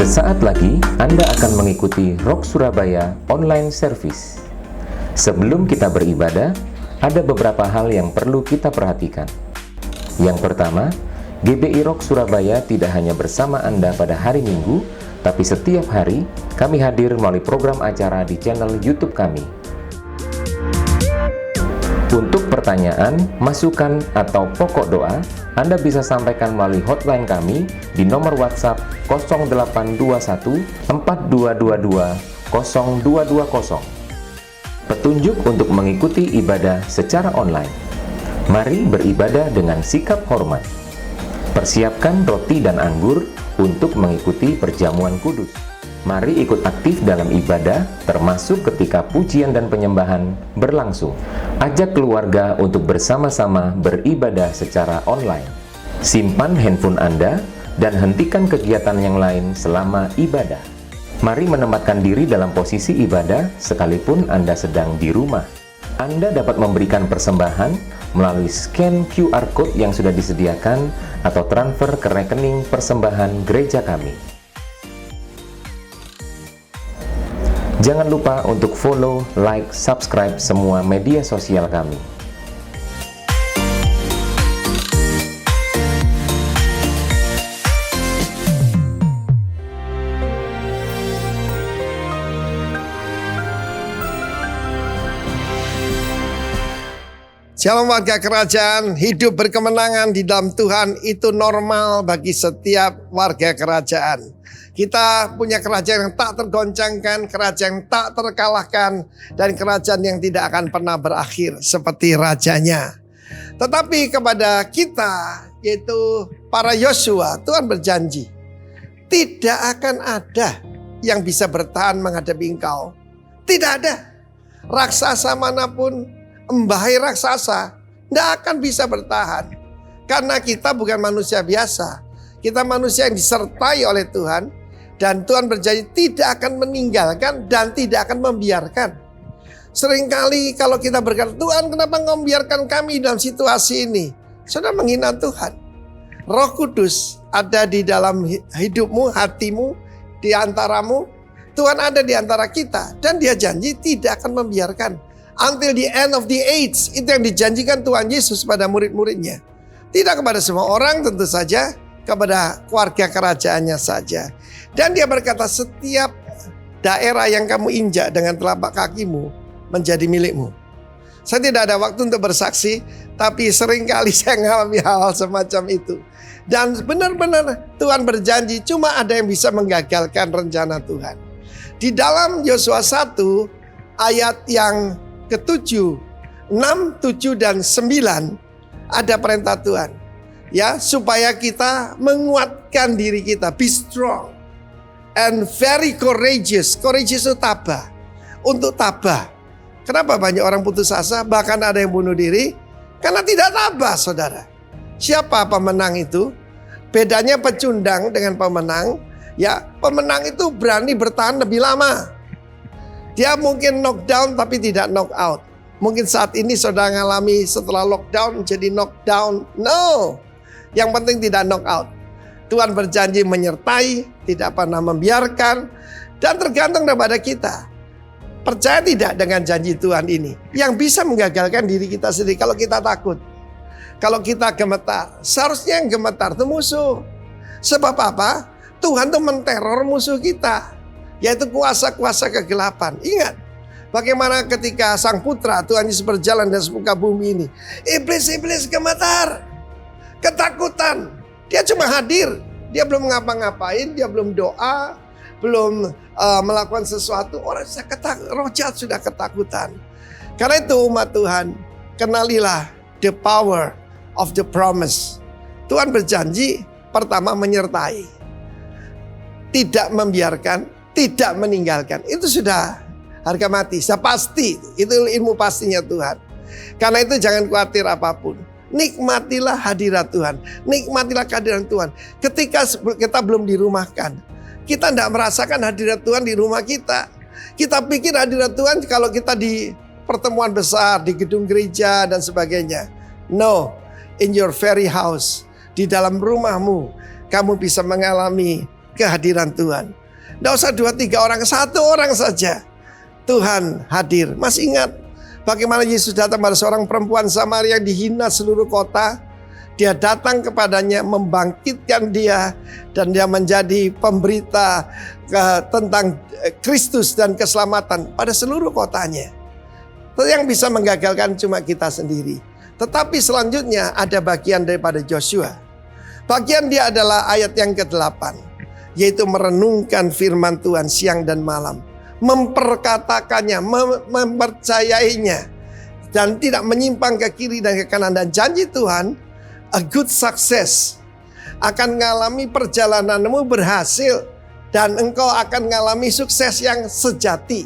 Sesaat lagi Anda akan mengikuti Rock Surabaya Online Service. Sebelum kita beribadah, ada beberapa hal yang perlu kita perhatikan. Yang pertama, GBI Rock Surabaya tidak hanya bersama Anda pada hari Minggu, tapi setiap hari kami hadir melalui program acara di channel YouTube kami. Untuk pertanyaan, masukan, atau pokok doa, Anda bisa sampaikan melalui hotline kami di nomor WhatsApp 0821 4222 0220. Petunjuk untuk mengikuti ibadah secara online. Mari beribadah dengan sikap hormat. Persiapkan roti dan anggur untuk mengikuti perjamuan kudus. Mari ikut aktif dalam ibadah, termasuk ketika pujian dan penyembahan berlangsung. Ajak keluarga untuk bersama-sama beribadah secara online. Simpan handphone Anda dan hentikan kegiatan yang lain selama ibadah. Mari menempatkan diri dalam posisi ibadah sekalipun Anda sedang di rumah. Anda dapat memberikan persembahan melalui scan QR Code yang sudah disediakan atau transfer ke rekening persembahan gereja kami. Jangan lupa untuk follow, like, subscribe semua media sosial kami. Shalom warga kerajaan, hidup berkemenangan di dalam Tuhan itu normal bagi setiap warga kerajaan. Kita punya kerajaan yang tak tergoncangkan, kerajaan yang tak terkalahkan, dan kerajaan yang tidak akan pernah berakhir seperti rajanya. Tetapi kepada kita, yaitu para Yosua, Tuhan berjanji, tidak akan ada yang bisa bertahan menghadapi engkau. Tidak ada. Raksasa manapun, embahai raksasa, tidak akan bisa bertahan. Karena kita bukan manusia biasa. Kita manusia yang disertai oleh Tuhan. Dan Tuhan berjanji tidak akan meninggalkan dan tidak akan membiarkan. Seringkali kalau kita berkata, Tuhan kenapa engkau membiarkan kami dalam situasi ini? Saudara menghina Tuhan. Roh Kudus ada di dalam hidupmu, hatimu, di antaramu. Tuhan ada di antara kita. Dan dia janji tidak akan membiarkan. Until the end of the age. Itu yang dijanjikan Tuhan Yesus pada murid-muridnya. Tidak kepada semua orang tentu saja. Kepada keluarga kerajaannya saja. Dan dia berkata setiap daerah yang kamu injak dengan telapak kakimu menjadi milikmu. Saya tidak ada waktu untuk bersaksi. Tapi seringkali saya mengalami hal-hal semacam itu. Dan benar-benar Tuhan berjanji cuma ada yang bisa menggagalkan rencana Tuhan. Di dalam Yosua 1 ayat yang ke-7, 6, 7, dan 9 ada perintah Tuhan. Ya, supaya kita menguatkan diri kita, be strong and very courageous. Courageous itu tabah. Untuk tabah. Kenapa banyak orang putus asa, bahkan ada yang bunuh diri? Karena tidak tabah, saudara. Siapa pemenang itu? Bedanya pecundang dengan pemenang. Ya, pemenang itu berani bertahan lebih lama. Dia mungkin knockdown tapi tidak knock out. Mungkin saat ini saudara mengalami setelah lockdown jadi knockdown. No. Yang penting tidak knock out. Tuhan berjanji menyertai, tidak pernah membiarkan. Dan tergantung kepada kita. Percaya tidak dengan janji Tuhan ini? Yang bisa menggagalkan diri kita sendiri kalau kita takut. Kalau kita gemetar. Seharusnya yang gemetar itu musuh. Sebab apa? Tuhan itu menteror musuh kita. Yaitu kuasa-kuasa kegelapan. Ingat, bagaimana ketika sang putra Tuhan Yesus berjalan di muka bumi ini. Iblis-iblis gemetar. Ketakutan. Dia cuma hadir. Dia belum ngapa-ngapain. Dia belum doa. Belum melakukan sesuatu. Orang sudah roh jahat sudah ketakutan. Karena itu umat Tuhan, kenalilah the power of the promise. Tuhan berjanji pertama menyertai. Tidak membiarkan. Tidak meninggalkan. Itu sudah harga mati. Sudah pasti. Itu ilmu pastinya Tuhan. Karena itu jangan khawatir apapun. Nikmatilah hadirat Tuhan. Nikmatilah kehadiran Tuhan. Ketika kita belum dirumahkan. Kita tidak merasakan hadirat Tuhan di rumah kita. Kita pikir hadirat Tuhan kalau kita di pertemuan besar. Di gedung gereja dan sebagainya. No. In your very house. Di dalam rumahmu. Kamu bisa mengalami kehadiran Tuhan. Tidak usah 2-3 orang, 1 orang saja Tuhan hadir. Masih ingat bagaimana Yesus datang pada seorang perempuan Samaria yang dihina seluruh kota? Dia datang kepadanya, membangkitkan dia, dan dia menjadi pemberita tentang Kristus dan keselamatan pada seluruh kotanya. Yang bisa menggagalkan cuma kita sendiri. Tetapi selanjutnya ada bagian daripada Joshua. Bagian dia adalah ayat yang ke-8. Yaitu merenungkan firman Tuhan siang dan malam. Memperkatakannya, mempercayainya. Dan tidak menyimpang ke kiri dan ke kanan. Dan janji Tuhan, a good success. Akan mengalami perjalananmu berhasil. Dan engkau akan mengalami sukses yang sejati.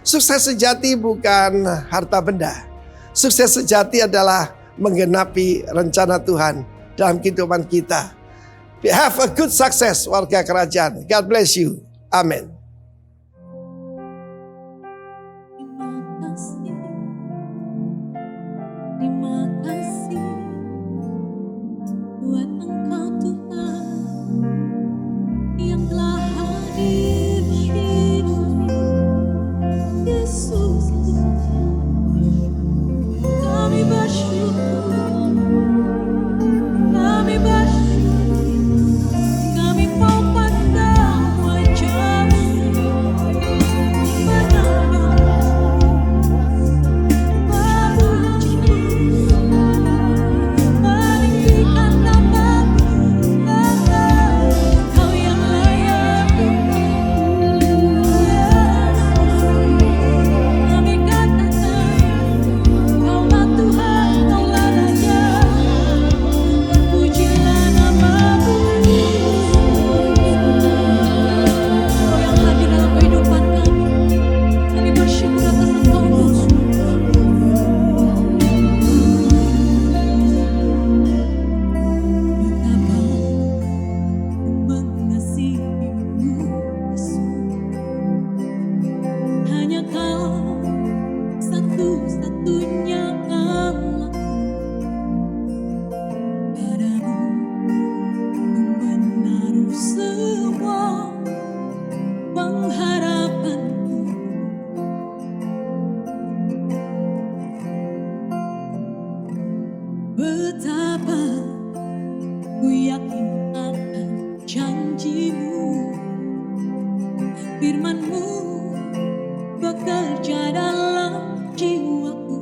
Sukses sejati bukan harta benda. Sukses sejati adalah menggenapi rencana Tuhan dalam kehidupan kita. Have a good success, warga kerajaan. God bless you. Amin. Terima kasih buat Engkau Tuhan yang telah hadir di hidup Yesus. Kami bersyukur, kami bersyukur, kami mau pandang wajah-Mu meninggikan nama-Mu, Kau yang layak. Kami katakan Kaulah Tuhan, Kaulah Raja, pujilah nama-Mu. Kau yang hadir dalam kehidupan kami. Kami bersyukur atas Engkau Yesus. Betapa mengasihi-Mu, Yesus. Hanya Kau satu-satunya Allah. Padamu ku menaruh semua pengharapanku. Betapa ku yakin akan janji-Mu. Firman-Mu bekerja dalam jiwaku.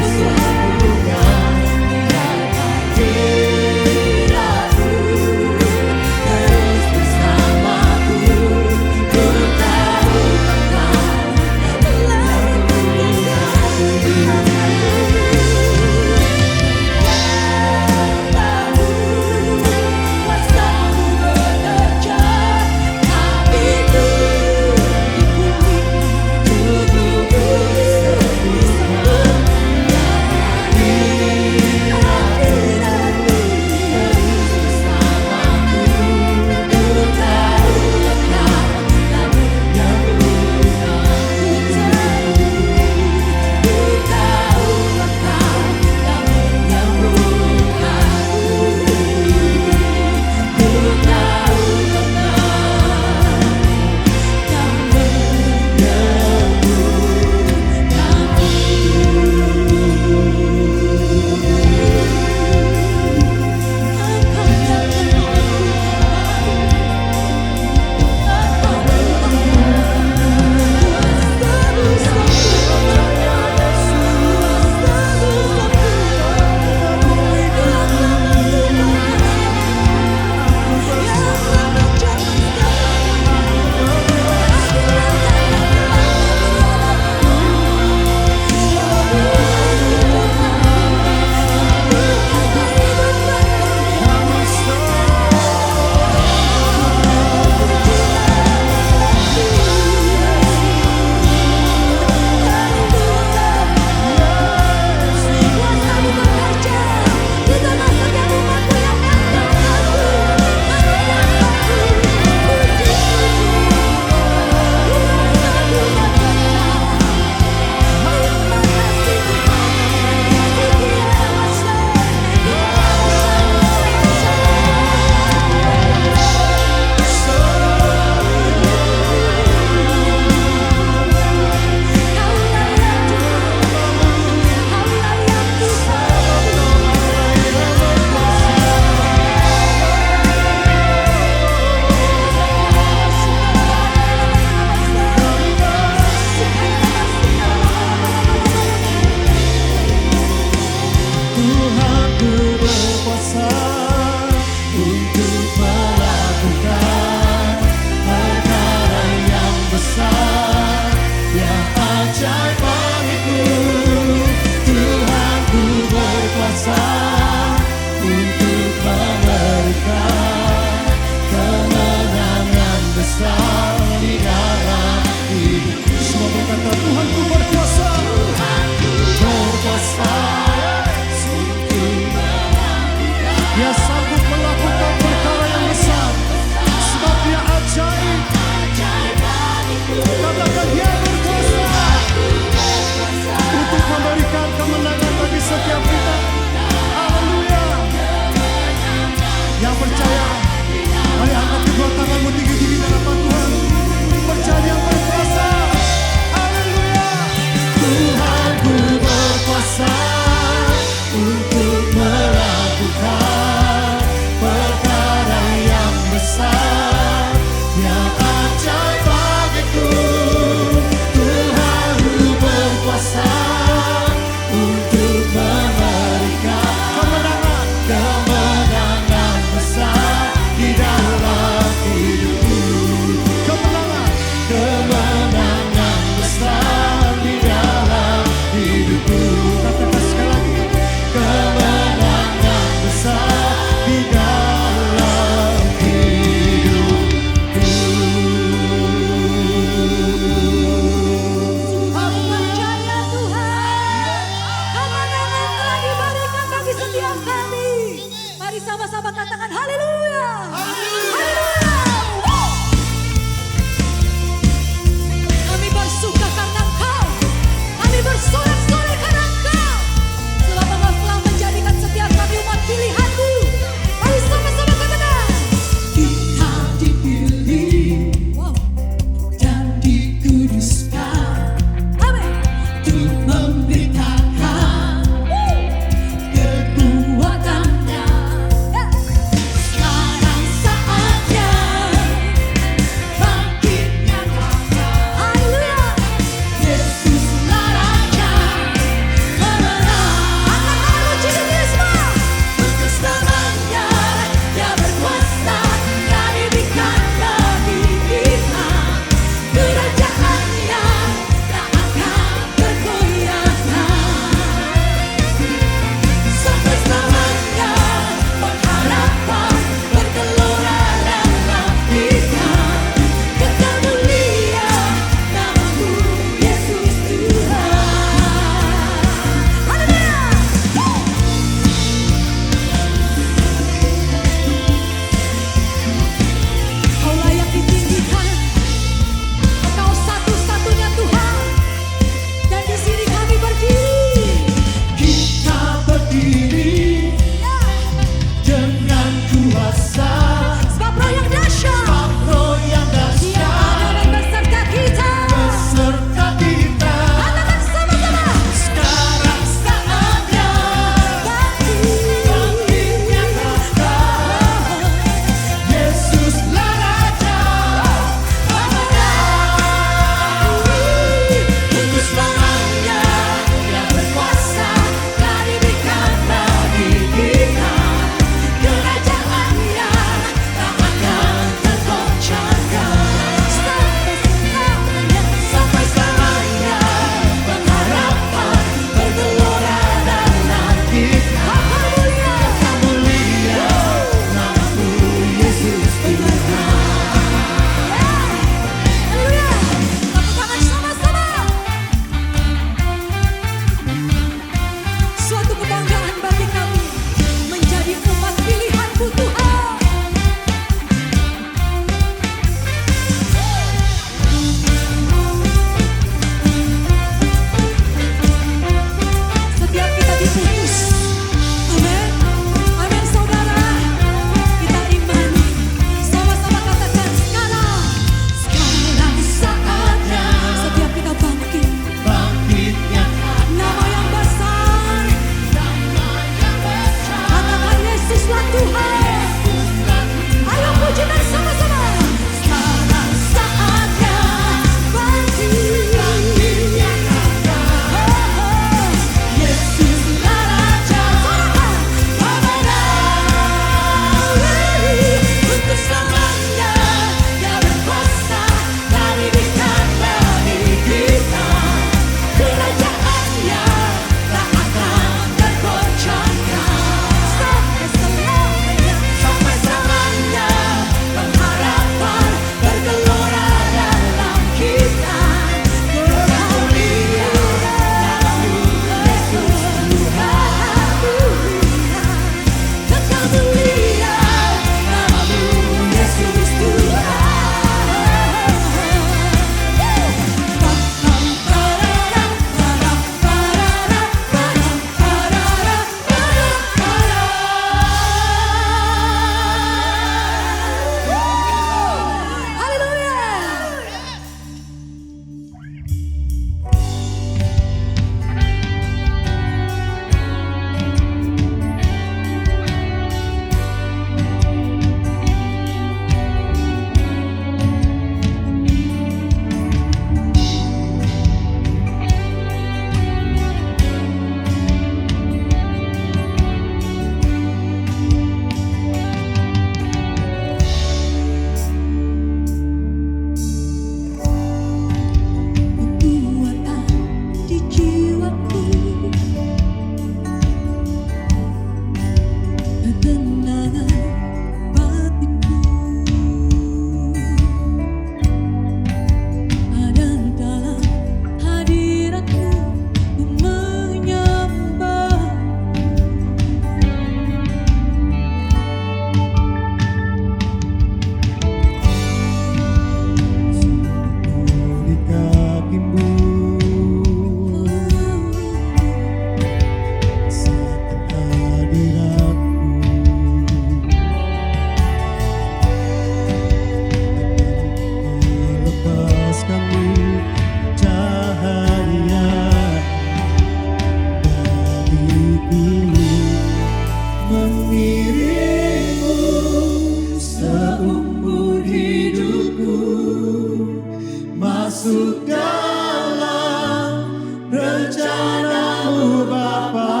masuk dalam rencana-Mu Bapa.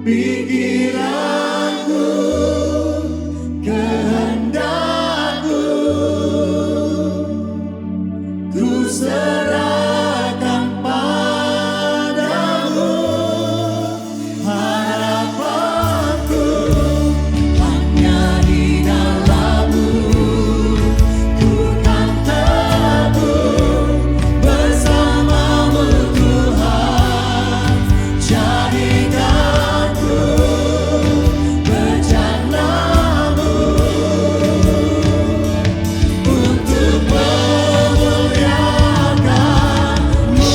Pikiranku, kehendak-Ku, ku serahkan padamu. Harapanku hanya di dalam-Mu, ku kan teguh bersama-Mu Tuhan. Jadikan ku bejana-Mu untuk memuliakan-Mu.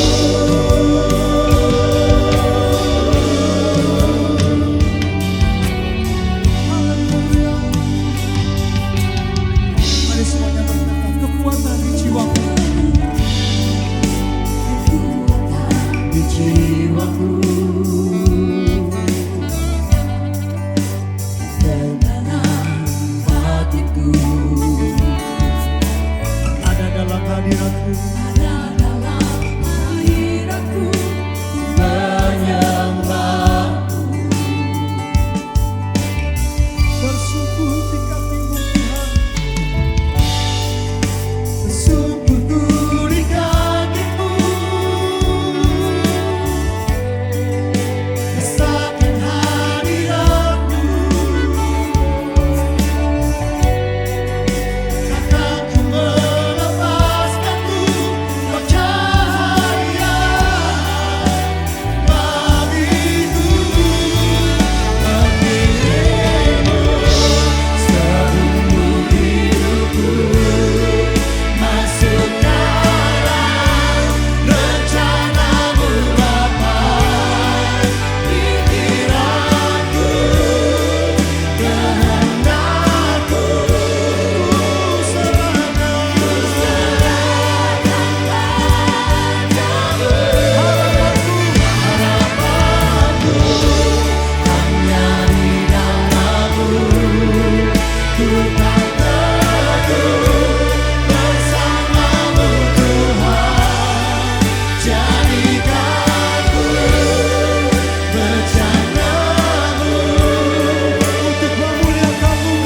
Haleluya. Mari semuanya berkata, kekuatan di jiwaku. Di jiwaku. Dan dalam hatiku. Ada dalam hadirat-Mu. Menyembah-Mu. Bersungguh di kaki-Mu Tuhan. Bersungguh di kaki-Mu. Rasakan hadirat-Mu. Takkan ku melepaskan-Mu. Kau cahaya bagiku. Memilih-Mu seumur hidupku. Masuk dalam rencana-Mu Bapa. Pikiranku, kehendak-Ku, ku serahkan padamu. Harapanku hanya di dalam-Mu, ku kan teguh bersama-Mu Tuhan. Jadikan ku bejana-Mu untuk memuliakan-Mu.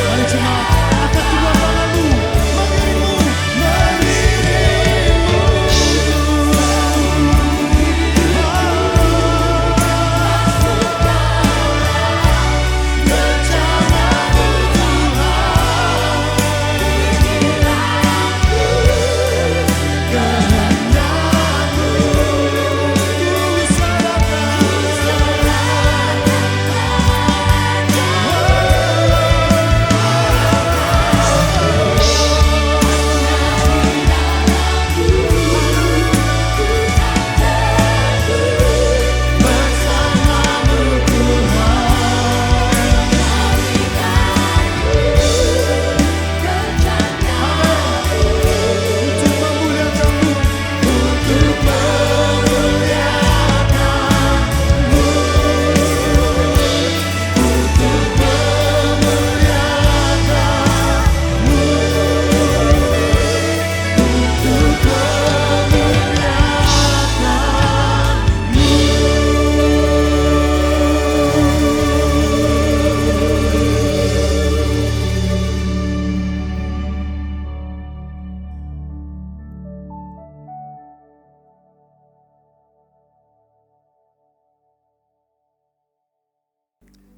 Mari jemaat, angkat kedua tanganmu,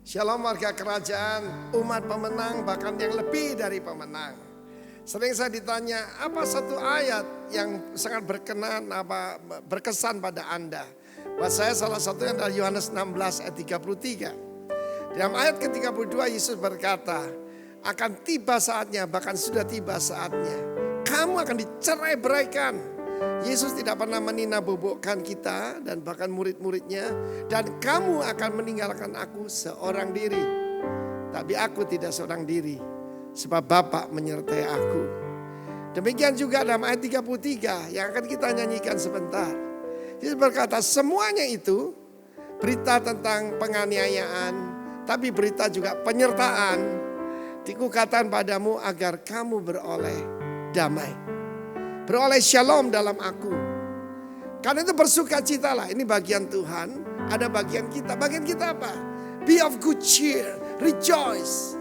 Shalom warga kerajaan, umat pemenang bahkan yang lebih dari pemenang. Sering saya ditanya, apa satu ayat yang sangat berkesan pada Anda? Buat saya salah satunya adalah Yohanes 16 ayat 33. Dalam ayat ke-32 Yesus berkata, akan tiba saatnya, bahkan sudah tiba saatnya. Kamu akan dicerai-beraikan. Yesus tidak pernah menina-bobokkan kita dan bahkan murid-muridnya. Dan kamu akan meninggalkan aku seorang diri. Tapi aku tidak seorang diri. Sebab Bapa menyertai aku. Demikian juga dalam ayat 33 yang akan kita nyanyikan sebentar. Yesus berkata semuanya itu berita tentang penganiayaan. Tapi berita juga penyertaan. Dikukatakan padamu agar kamu beroleh damai. Beroleh shalom dalam aku. Karena itu bersukacitalah. Ini bagian Tuhan, ada bagian kita. Bagian kita apa? Be of good cheer, rejoice.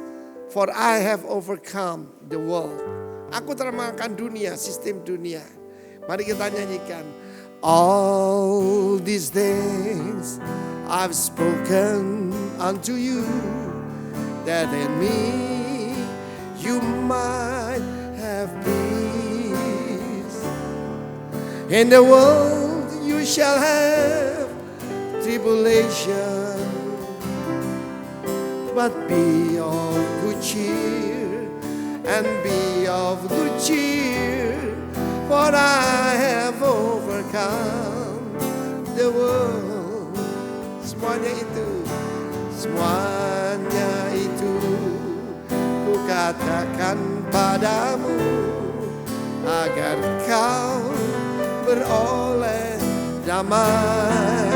For I have overcome the world. Aku telah mengalahkan dunia, sistem dunia. Mari kita nyanyikan. All these things I've spoken unto you, that in me you might have peace. In the world you shall have tribulation, but be of good cheer, and be of good cheer, for I have overcome the world. Semuanya itu ku katakan padamu, agar kau beroleh damai.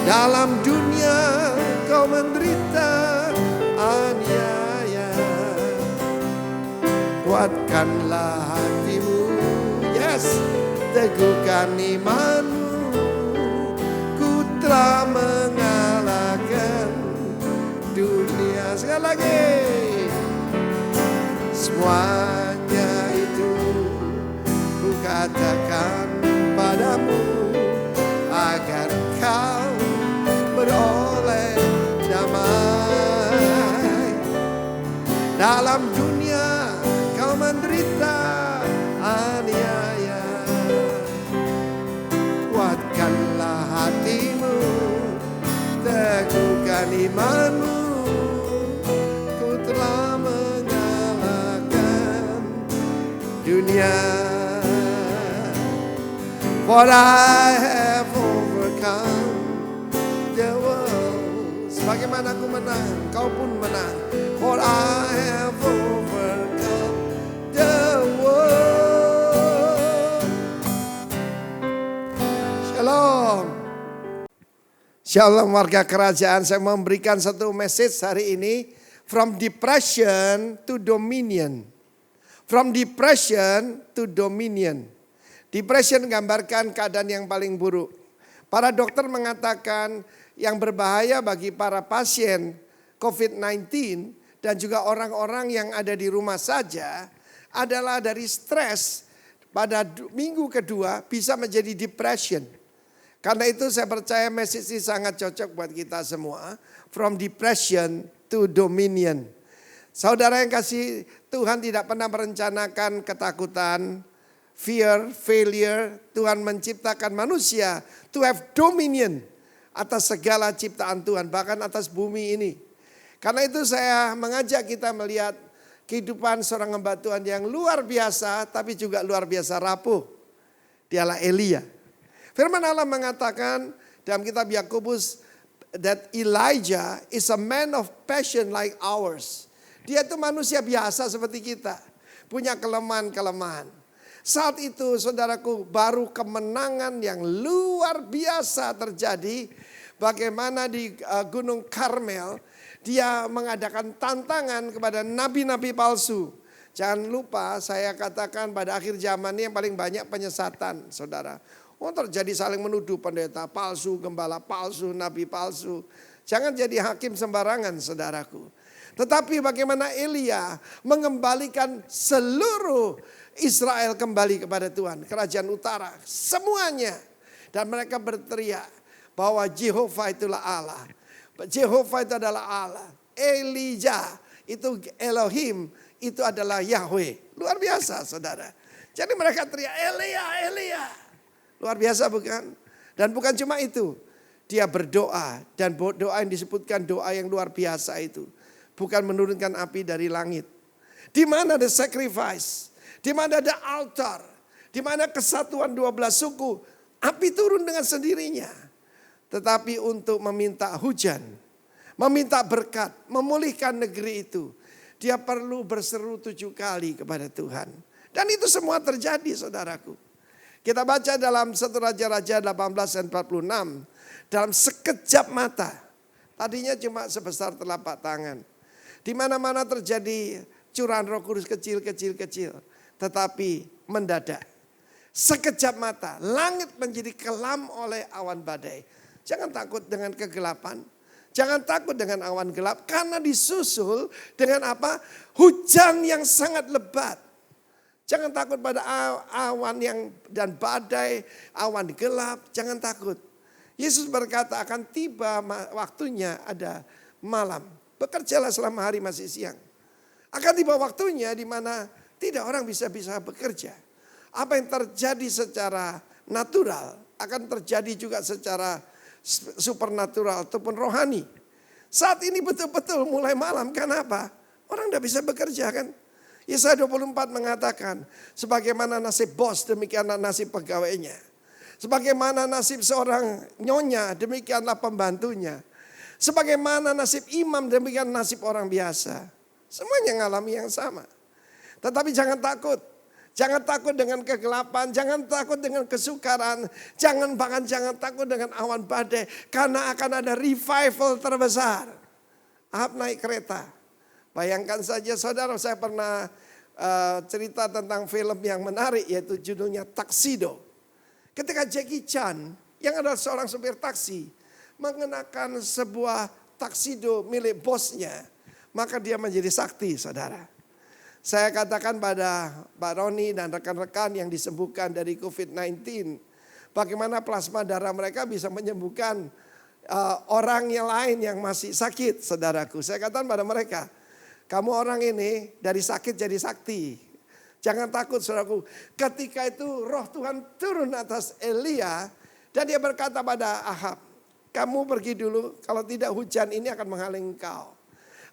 Dalam dunia kau menderita aniaya, kuatkanlah hatimu, yes, teguhkan imanmu. Ku telah mengalahkan dunia. Sekali lagi. Semuanya itu ku katakan padamu, agar kau beroleh damai. Dalam dunia kau menderita aniaya, kuatkanlah hatimu, teguhkan imanmu. Ku telah mengalahkan dunia. For I have overcome the world. Sebagaimana aku menang, kau pun menang. For I have overcome the world. Shalom. Shalom warga kerajaan. Saya memberikan satu message hari ini. From depression to dominion. From depression to dominion. Depression gambarkan keadaan yang paling buruk. Para dokter mengatakan yang berbahaya bagi para pasien COVID-19 dan juga orang-orang yang ada di rumah saja adalah dari stres pada minggu kedua bisa menjadi depression. Karena itu saya percaya message ini sangat cocok buat kita semua. From depression to dominion. Saudara yang kasih, Tuhan tidak pernah merencanakan ketakutan, fear, failure. Tuhan menciptakan manusia to have dominion atas segala ciptaan Tuhan, bahkan atas bumi ini. Karena itu saya mengajak kita melihat kehidupan seorang hamba Tuhan yang luar biasa, tapi juga luar biasa rapuh. Dialah Elia. Firman Allah mengatakan dalam kitab Yakobus that Elijah is a man of passion like ours. Dia itu manusia biasa seperti kita, punya kelemahan-kelemahan. Saat itu saudaraku baru kemenangan yang luar biasa terjadi. Bagaimana di Gunung Karmel dia mengadakan tantangan kepada nabi-nabi palsu. Jangan lupa saya katakan pada akhir zaman ini yang paling banyak penyesatan saudara. Terjadi saling menuduh pendeta palsu, gembala palsu, nabi palsu. Jangan jadi hakim sembarangan saudaraku. Tetapi bagaimana Elia mengembalikan seluruh Israel kembali kepada Tuhan. Kerajaan utara semuanya. Dan mereka berteriak bahwa Jehovah itulah Allah. Jehovah itu adalah Allah. Elijah itu Elohim, itu adalah Yahweh. Luar biasa saudara. Jadi mereka teriak Elia, Elia. Luar biasa bukan? Dan bukan cuma itu. Dia berdoa dan doa yang disebutkan doa yang luar biasa itu. Bukan menurunkan api dari langit. Di mana ada sacrifice. Di mana ada altar. Di mana kesatuan 12 suku. Api turun dengan sendirinya. Tetapi untuk meminta hujan. Meminta berkat. Memulihkan negeri itu. Dia perlu berseru 7 kali kepada Tuhan. Dan itu semua terjadi saudaraku. Kita baca dalam 1 Raja-Raja 18 dan 46. Dalam sekejap mata. Tadinya cuma sebesar telapak tangan. Di mana-mana terjadi curahan Roh Kudus kecil. Tetapi mendadak, sekejap mata, langit menjadi kelam oleh awan badai. Jangan takut dengan kegelapan. Jangan takut dengan awan gelap. Karena disusul dengan apa? Hujan yang sangat lebat. Jangan takut pada awan dan badai, awan gelap. Jangan takut. Yesus berkata akan tiba waktunya ada malam. Bekerjalah selama hari masih siang. Akan tiba waktunya di mana tidak orang bisa bekerja. Apa yang terjadi secara natural akan terjadi juga secara supernatural ataupun rohani. Saat ini betul-betul mulai malam. Kenapa? Orang tidak bisa bekerja kan. Yesaya 24 mengatakan, sebagaimana nasib bos demikianlah nasib pegawainya. Sebagaimana nasib seorang nyonya demikianlah pembantunya. Sebagaimana nasib imam demikian nasib orang biasa. Semuanya mengalami yang sama. Tetapi jangan takut. Jangan takut dengan kegelapan, jangan takut dengan kesukaran, jangan takut dengan awan badai. Karena akan ada revival terbesar. Ahab naik kereta. Bayangkan saja saudara, saya pernah cerita tentang film yang menarik yaitu judulnya Tuxedo. Ketika Jackie Chan yang adalah seorang supir taksi mengenakan sebuah tuxedo milik bosnya, maka dia menjadi sakti saudara. Saya katakan pada Pak Roni dan rekan-rekan yang disembuhkan dari COVID-19. Bagaimana plasma darah mereka bisa menyembuhkan orang yang lain yang masih sakit saudaraku. Saya katakan pada mereka, kamu orang ini dari sakit jadi sakti. Jangan takut saudaraku. Ketika itu roh Tuhan turun atas Elia. Dan dia berkata pada Ahab, kamu pergi dulu, kalau tidak hujan ini akan menghalangi engkau.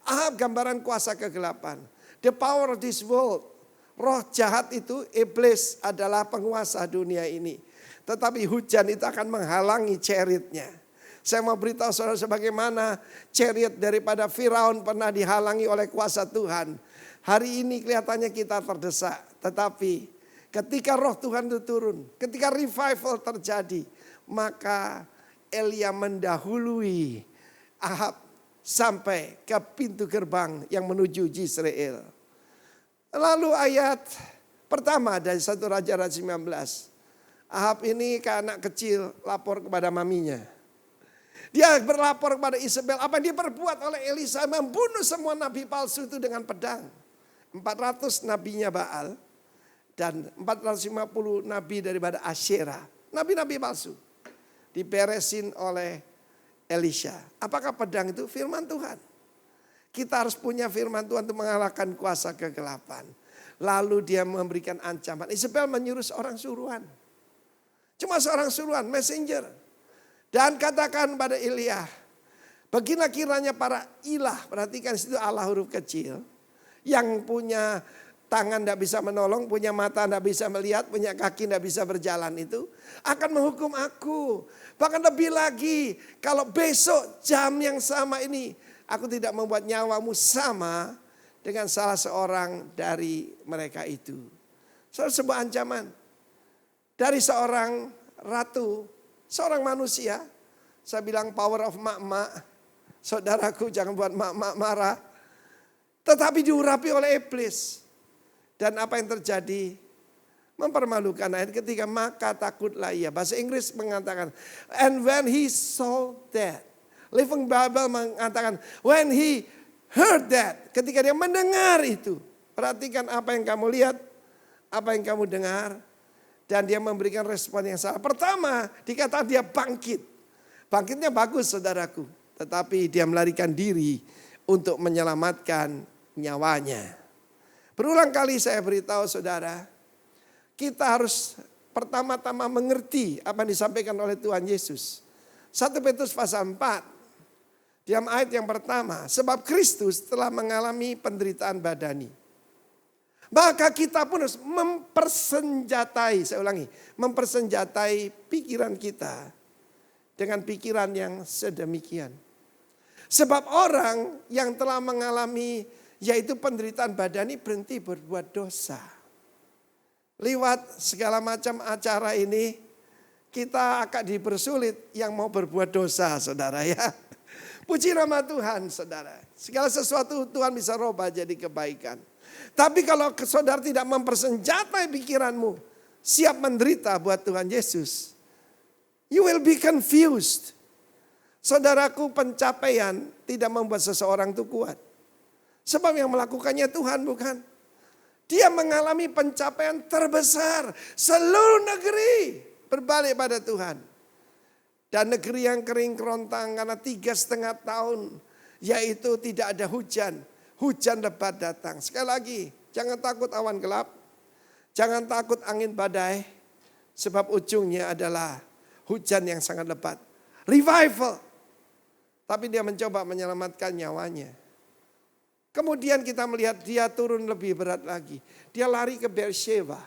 Ahab gambaran kuasa kegelapan. The power of this world. Roh jahat itu, iblis adalah penguasa dunia ini. Tetapi hujan itu akan menghalangi chariotnya. Saya mau beritahu saudara sebagaimana chariot daripada Firaun pernah dihalangi oleh kuasa Tuhan. Hari ini kelihatannya kita terdesak. Tetapi ketika roh Tuhan itu turun, ketika revival terjadi, maka Elia mendahului Ahab sampai ke pintu gerbang yang menuju Jezreel. Lalu ayat pertama dari 1 Raja-Raja 19. Ahab ini ke anak kecil lapor kepada maminya. Dia berlapor kepada Isabel apa yang dia perbuat oleh Elisa, membunuh semua nabi palsu itu dengan pedang. 400 nabinya Baal dan 450 nabi daripada Asyera. Nabi-nabi palsu diberesin oleh Elisha. Apakah pedang itu? Firman Tuhan. Kita harus punya firman Tuhan untuk mengalahkan kuasa kegelapan. Lalu dia memberikan ancaman. Isabel menyuruh seorang suruhan. Cuma seorang suruhan, messenger. Dan katakan pada Elia, bagilah kiranya para ilah, perhatikan situ Allah huruf kecil. Yang punya tangan tidak bisa menolong, punya mata tidak bisa melihat, punya kaki tidak bisa berjalan itu akan menghukum aku. Bahkan lebih lagi, kalau besok jam yang sama ini, aku tidak membuat nyawamu sama dengan salah seorang dari mereka itu. Sebuah ancaman dari seorang ratu, seorang manusia. Saya bilang power of mak-mak. Saudaraku jangan buat mak-mak marah. Tetapi diurapi oleh iblis. Dan apa yang terjadi? Mempermalukan ayat ketiga, maka takutlah ia. Bahasa Inggris mengatakan, and when he saw that. Living Bible mengatakan, when he heard that. Ketika dia mendengar itu. Perhatikan apa yang kamu lihat, apa yang kamu dengar. Dan dia memberikan respon yang salah. Pertama, dikatakan dia bangkit. Bangkitnya bagus saudaraku. Tetapi dia melarikan diri untuk menyelamatkan nyawanya. Berulang kali saya beritahu saudara, kita harus pertama-tama mengerti apa yang disampaikan oleh Tuhan Yesus. 1 Petrus pasal 4, diam ayat yang pertama, sebab Kristus telah mengalami penderitaan badani. Maka kita pun harus mempersenjatai, saya ulangi, mempersenjatai pikiran kita dengan pikiran yang sedemikian. Sebab orang yang telah mengalami yaitu penderitaan badani berhenti berbuat dosa. Lewat segala macam acara ini kita akan dipersulit yang mau berbuat dosa saudara ya. Puji nama Tuhan saudara. Segala sesuatu Tuhan bisa rubah jadi kebaikan. Tapi kalau saudara tidak mempersenjatai pikiranmu, siap menderita buat Tuhan Yesus, you will be confused. Saudaraku, pencapaian tidak membuat seseorang itu kuat. Sebab yang melakukannya Tuhan, bukan? Dia mengalami pencapaian terbesar. Seluruh negeri berbalik pada Tuhan. Dan negeri yang kering kerontang karena 3,5 tahun, yaitu tidak ada hujan. Hujan lebat datang. Sekali lagi, jangan takut awan gelap. Jangan takut angin badai. Sebab ujungnya adalah hujan yang sangat lebat. Revival. Tapi dia mencoba menyelamatkan nyawanya. Kemudian kita melihat dia turun lebih berat lagi. Dia lari ke Beersheba.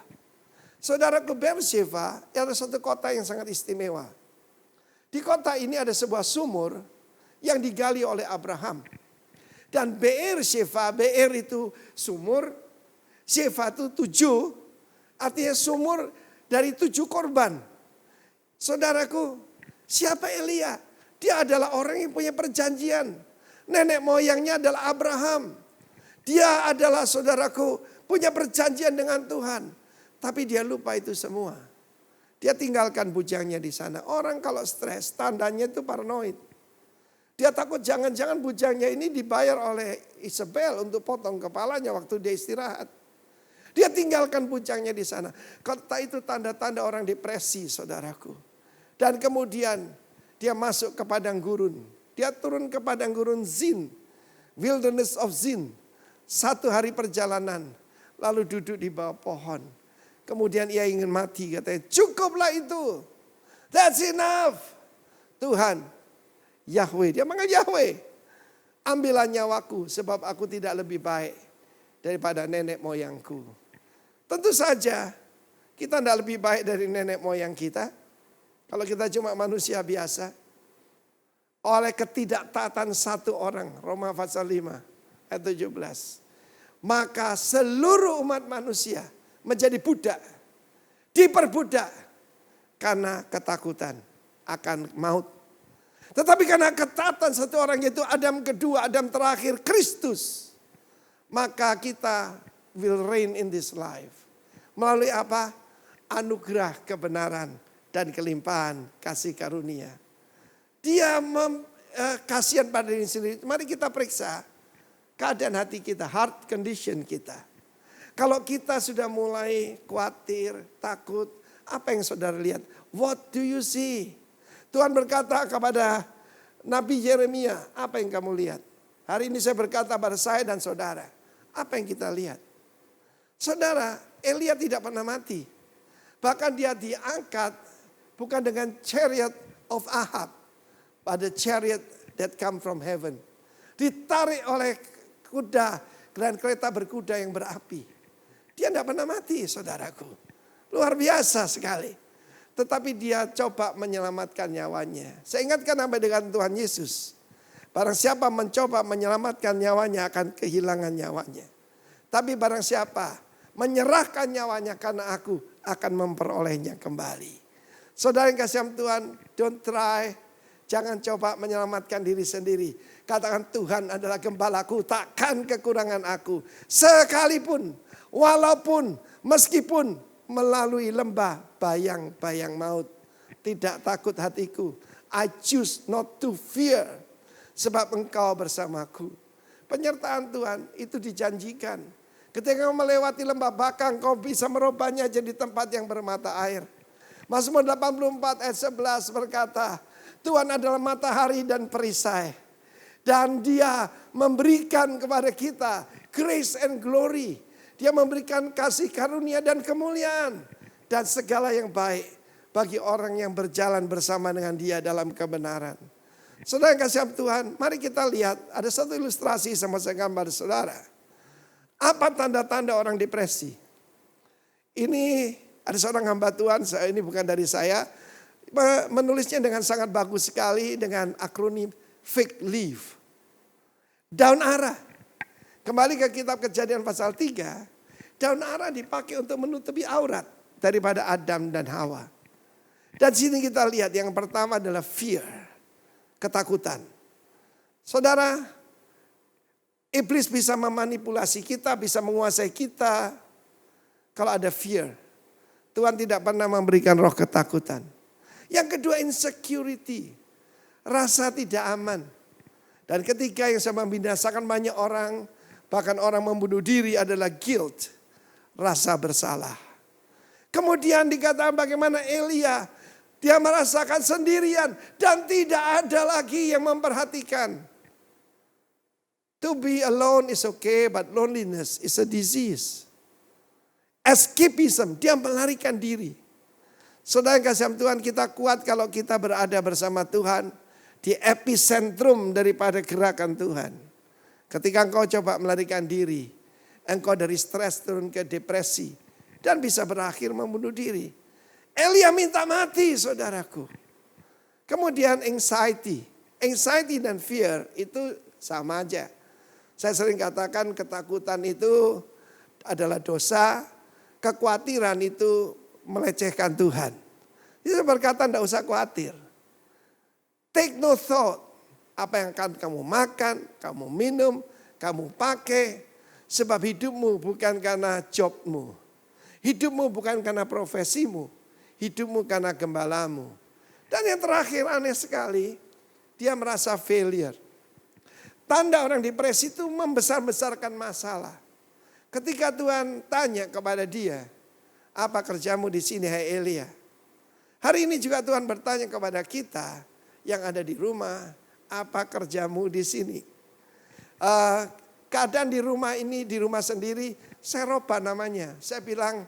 Saudara, ke Beersheba ada satu kota yang sangat istimewa. Di kota ini ada sebuah sumur yang digali oleh Abraham. Dan Beersheba, Beer itu sumur, Sheva itu 7, artinya sumur dari 7 korban. Saudaraku, siapa Elia? Dia adalah orang yang punya perjanjian. Nenek moyangnya adalah Abraham. Dia adalah, saudaraku, punya perjanjian dengan Tuhan. Tapi dia lupa itu semua. Dia tinggalkan bujangnya di sana. Orang kalau stres, tandanya itu paranoid. Dia takut jangan-jangan bujangnya ini dibayar oleh Isabel untuk potong kepalanya waktu dia istirahat. Dia tinggalkan bujangnya di sana. Kata itu tanda-tanda orang depresi, saudaraku. Dan kemudian dia masuk ke padang gurun. Dia turun ke padang gurun Zin. Wilderness of Zin. 1 hari perjalanan. Lalu duduk di bawah pohon. Kemudian ia ingin mati. Katanya, cukuplah itu. That's enough. Tuhan, Yahweh. Dia manggil Yahweh. Ambillah nyawaku sebab aku tidak lebih baik daripada nenek moyangku. Tentu saja kita tidak lebih baik dari nenek moyang kita. Kalau kita cuma manusia biasa. Oleh ketidaktaatan satu orang. Roma pasal 5 ayat 17. Maka seluruh umat manusia menjadi budak. Diperbudak. Karena ketakutan akan maut. Tetapi karena ketaatan satu orang, yaitu Adam kedua, Adam terakhir, Kristus. Maka kita will reign in this life. Melalui apa? Anugerah kebenaran dan kelimpahan kasih karunia. Dia kasihan pada diri sendiri. Mari kita periksa keadaan hati kita, heart condition kita. Kalau kita sudah mulai khawatir, takut, apa yang saudara lihat? What do you see? Tuhan berkata kepada Nabi Yeremia, apa yang kamu lihat? Hari ini saya berkata pada saya dan saudara, apa yang kita lihat? Saudara, Elia tidak pernah mati. Bahkan dia diangkat bukan dengan chariot of Ahab, pada chariot that come from heaven. Ditarik oleh kuda, dan kereta berkuda yang berapi. Dia tidak pernah mati, saudaraku. Luar biasa sekali. Tetapi dia coba menyelamatkan nyawanya. Saya ingatkan sampai dengan Tuhan Yesus. Barang siapa mencoba menyelamatkan nyawanya akan kehilangan nyawanya. Tapi barang siapa menyerahkan nyawanya karena aku akan memperolehnya kembali. Saudara yang kasih Tuhan, don't try. Jangan coba menyelamatkan diri sendiri. Katakan, Tuhan adalah gembalaku, takkan kekurangan aku. Sekalipun, walaupun, meskipun melalui lembah bayang-bayang maut. Tidak takut hatiku. I choose not to fear. Sebab engkau bersamaku. Penyertaan Tuhan itu dijanjikan. Ketika kau melewati lembah bakang, kau bisa merubahnya jadi tempat yang bermata air. Mazmur 84 ayat 11 berkata, Tuhan adalah matahari dan perisai. Dan dia memberikan kepada kita grace and glory. Dia memberikan kasih karunia dan kemuliaan. Dan segala yang baik bagi orang yang berjalan bersama dengan dia dalam kebenaran. Saudara yang kasih Tuhan, mari kita lihat. Ada satu ilustrasi sama saya gambar saudara. Apa tanda-tanda orang depresi? Ini ada seorang hamba Tuhan, ini bukan dari saya. Menulisnya dengan sangat bagus sekali dengan akronim fig leaf. Daun ara. Kembali ke kitab Kejadian pasal 3. Daun ara dipakai untuk menutupi aurat daripada Adam dan Hawa. Dan sini kita lihat yang pertama adalah fear. Ketakutan. Saudara, Iblis bisa memanipulasi kita, bisa menguasai kita kalau ada fear. Tuhan tidak pernah memberikan roh ketakutan. Yang kedua insecurity, rasa tidak aman. Dan ketiga yang sama membinasakan banyak orang, bahkan orang membunuh diri adalah guilt, rasa bersalah. Kemudian dikatakan bagaimana Elia, dia merasakan sendirian dan tidak ada lagi yang memperhatikan. To be alone is okay, but loneliness is a disease. Escapism, dia melarikan diri. Saudara yang kasih Tuhan, kita kuat kalau kita berada bersama Tuhan di epicentrum daripada gerakan Tuhan. Ketika engkau coba melarikan diri, engkau dari stres turun ke depresi dan bisa berakhir membunuh diri. Elia minta mati, saudaraku. Kemudian anxiety dan fear itu sama aja. Saya sering katakan ketakutan itu adalah dosa, kekhawatiran itu melecehkan Tuhan. Jadi berkata tidak usah khawatir. Take no thought. Apa yang akan kamu makan, kamu minum, kamu pakai. Sebab hidupmu bukan karena jobmu. Hidupmu bukan karena profesimu. Hidupmu karena gembalamu. Dan yang terakhir aneh sekali, dia merasa failure. Tanda orang depresi itu membesar-besarkan masalah. Ketika Tuhan tanya kepada dia, apa kerjamu di sini hai Elia? Hari ini juga Tuhan bertanya kepada kita yang ada di rumah, apa kerjamu di sini? Keadaan di rumah ini, di rumah sendiri, saya roba namanya. Saya bilang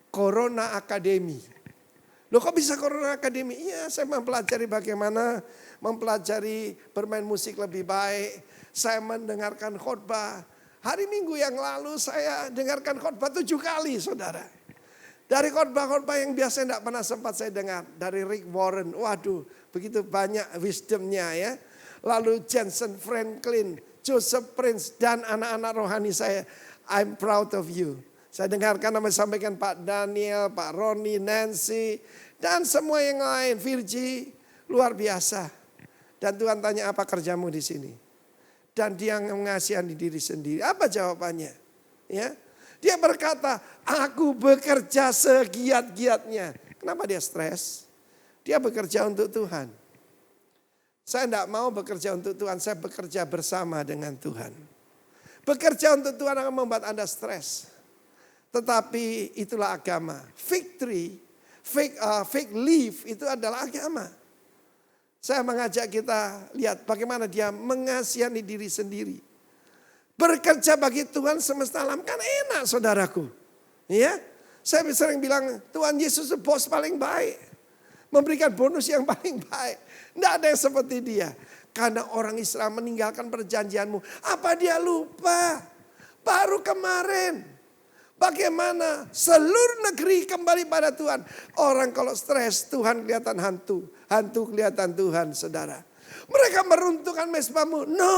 Corona Academy. Loh kok bisa Corona Academy? Iya, saya mempelajari bagaimana mempelajari bermain musik lebih baik. Saya mendengarkan khotbah. Hari Minggu yang lalu saya dengarkan khotbah 7 kali, saudara. Dari khotbah-khotbah yang biasa tidak pernah sempat saya dengar. Dari Rick Warren, waduh begitu banyak wisdomnya ya. Lalu Jensen Franklin, Joseph Prince dan anak-anak rohani saya. I'm proud of you. Saya dengarkan nama sampaikan Pak Daniel, Pak Roni, Nancy, dan semua yang lain, Virgi, luar biasa. Dan Tuhan tanya apa kerjamu di sini? Dan dia mengasihani diri sendiri. Apa jawabannya? Ya, dia berkata, aku bekerja segiat-giatnya. Kenapa dia stres? Dia bekerja untuk Tuhan. Saya tidak mau bekerja untuk Tuhan, saya bekerja bersama dengan Tuhan. Bekerja untuk Tuhan akan membuat Anda stres. Tetapi itulah agama. Fake leaf itu adalah agama. Saya mengajak kita lihat bagaimana dia mengasihani diri sendiri. Bekerja bagi Tuhan semesta alam kan enak saudaraku. Ya, saya sering bilang Tuhan Yesus itu bos paling baik. Memberikan bonus yang paling baik. Tidak ada yang seperti dia. Karena orang Israel meninggalkan perjanjianmu. Apa dia lupa? Baru kemarin. Bagaimana seluruh negeri kembali pada Tuhan. Orang kalau stres Tuhan kelihatan hantu. Hantu kelihatan Tuhan saudara. Mereka meruntuhkan mezbahmu. No,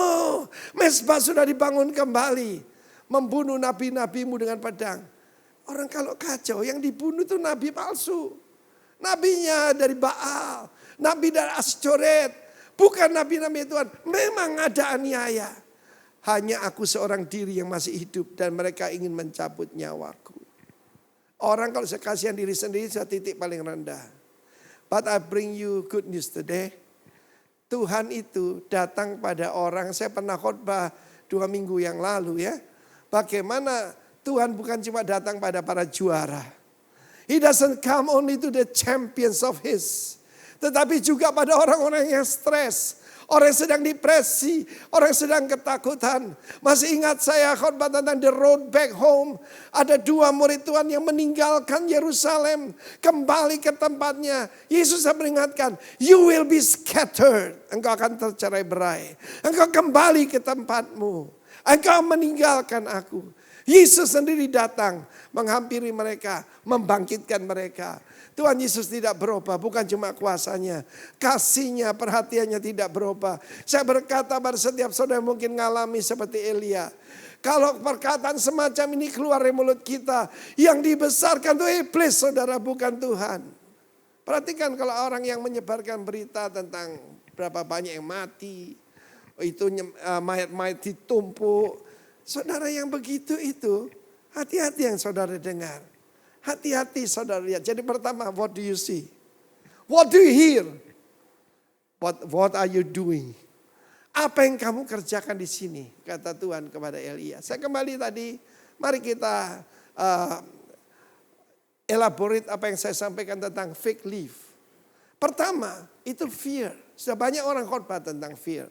mezbah sudah dibangun kembali. Membunuh nabi-nabimu dengan pedang. Orang kalau kacau yang dibunuh itu nabi palsu. Nabinya dari Baal. Nabi dari Ascoret. Bukan nabi-nabi Tuhan. Memang ada aniaya. Hanya aku seorang diri yang masih hidup dan mereka ingin mencabut nyawaku. Orang kalau kasihan diri sendiri sudah titik paling rendah. But I bring you good news today. Tuhan itu datang pada orang, saya pernah khotbah 2 minggu yang lalu ya. Bagaimana Tuhan bukan cuma datang pada para juara. He doesn't come only to the champions of his. Tetapi juga pada orang-orang yang stres. Orang yang sedang depresi, orang yang sedang ketakutan. Masih ingat saya khotbah tentang the road back home. Ada 2 murid Tuhan yang meninggalkan Yerusalem. Kembali ke tempatnya. Yesus memperingatkan, you will be scattered. Engkau akan tercerai berai. Engkau kembali ke tempatmu. Engkau meninggalkan aku. Yesus sendiri datang menghampiri mereka, membangkitkan mereka. Tuhan Yesus tidak berubah, bukan cuma kuasanya. Kasihnya, perhatiannya tidak berubah. Saya berkata pada setiap saudara mungkin mengalami seperti Elia. Kalau perkataan semacam ini keluar dari mulut kita, yang dibesarkan itu iblis saudara, bukan Tuhan. Perhatikan kalau orang yang menyebarkan berita tentang berapa banyak yang mati. itu mayat-mayat ditumpuk. Saudara yang begitu itu, hati-hati yang saudara dengar. Hati-hati saudara lihat. Jadi pertama, what do you see? What do you hear? What are you doing? Apa yang kamu kerjakan di sini? Kata Tuhan kepada Elia. Saya kembali tadi, mari kita elaborate apa yang saya sampaikan tentang fig leaf. Pertama, itu fear. Sudah banyak orang khotbah tentang fear.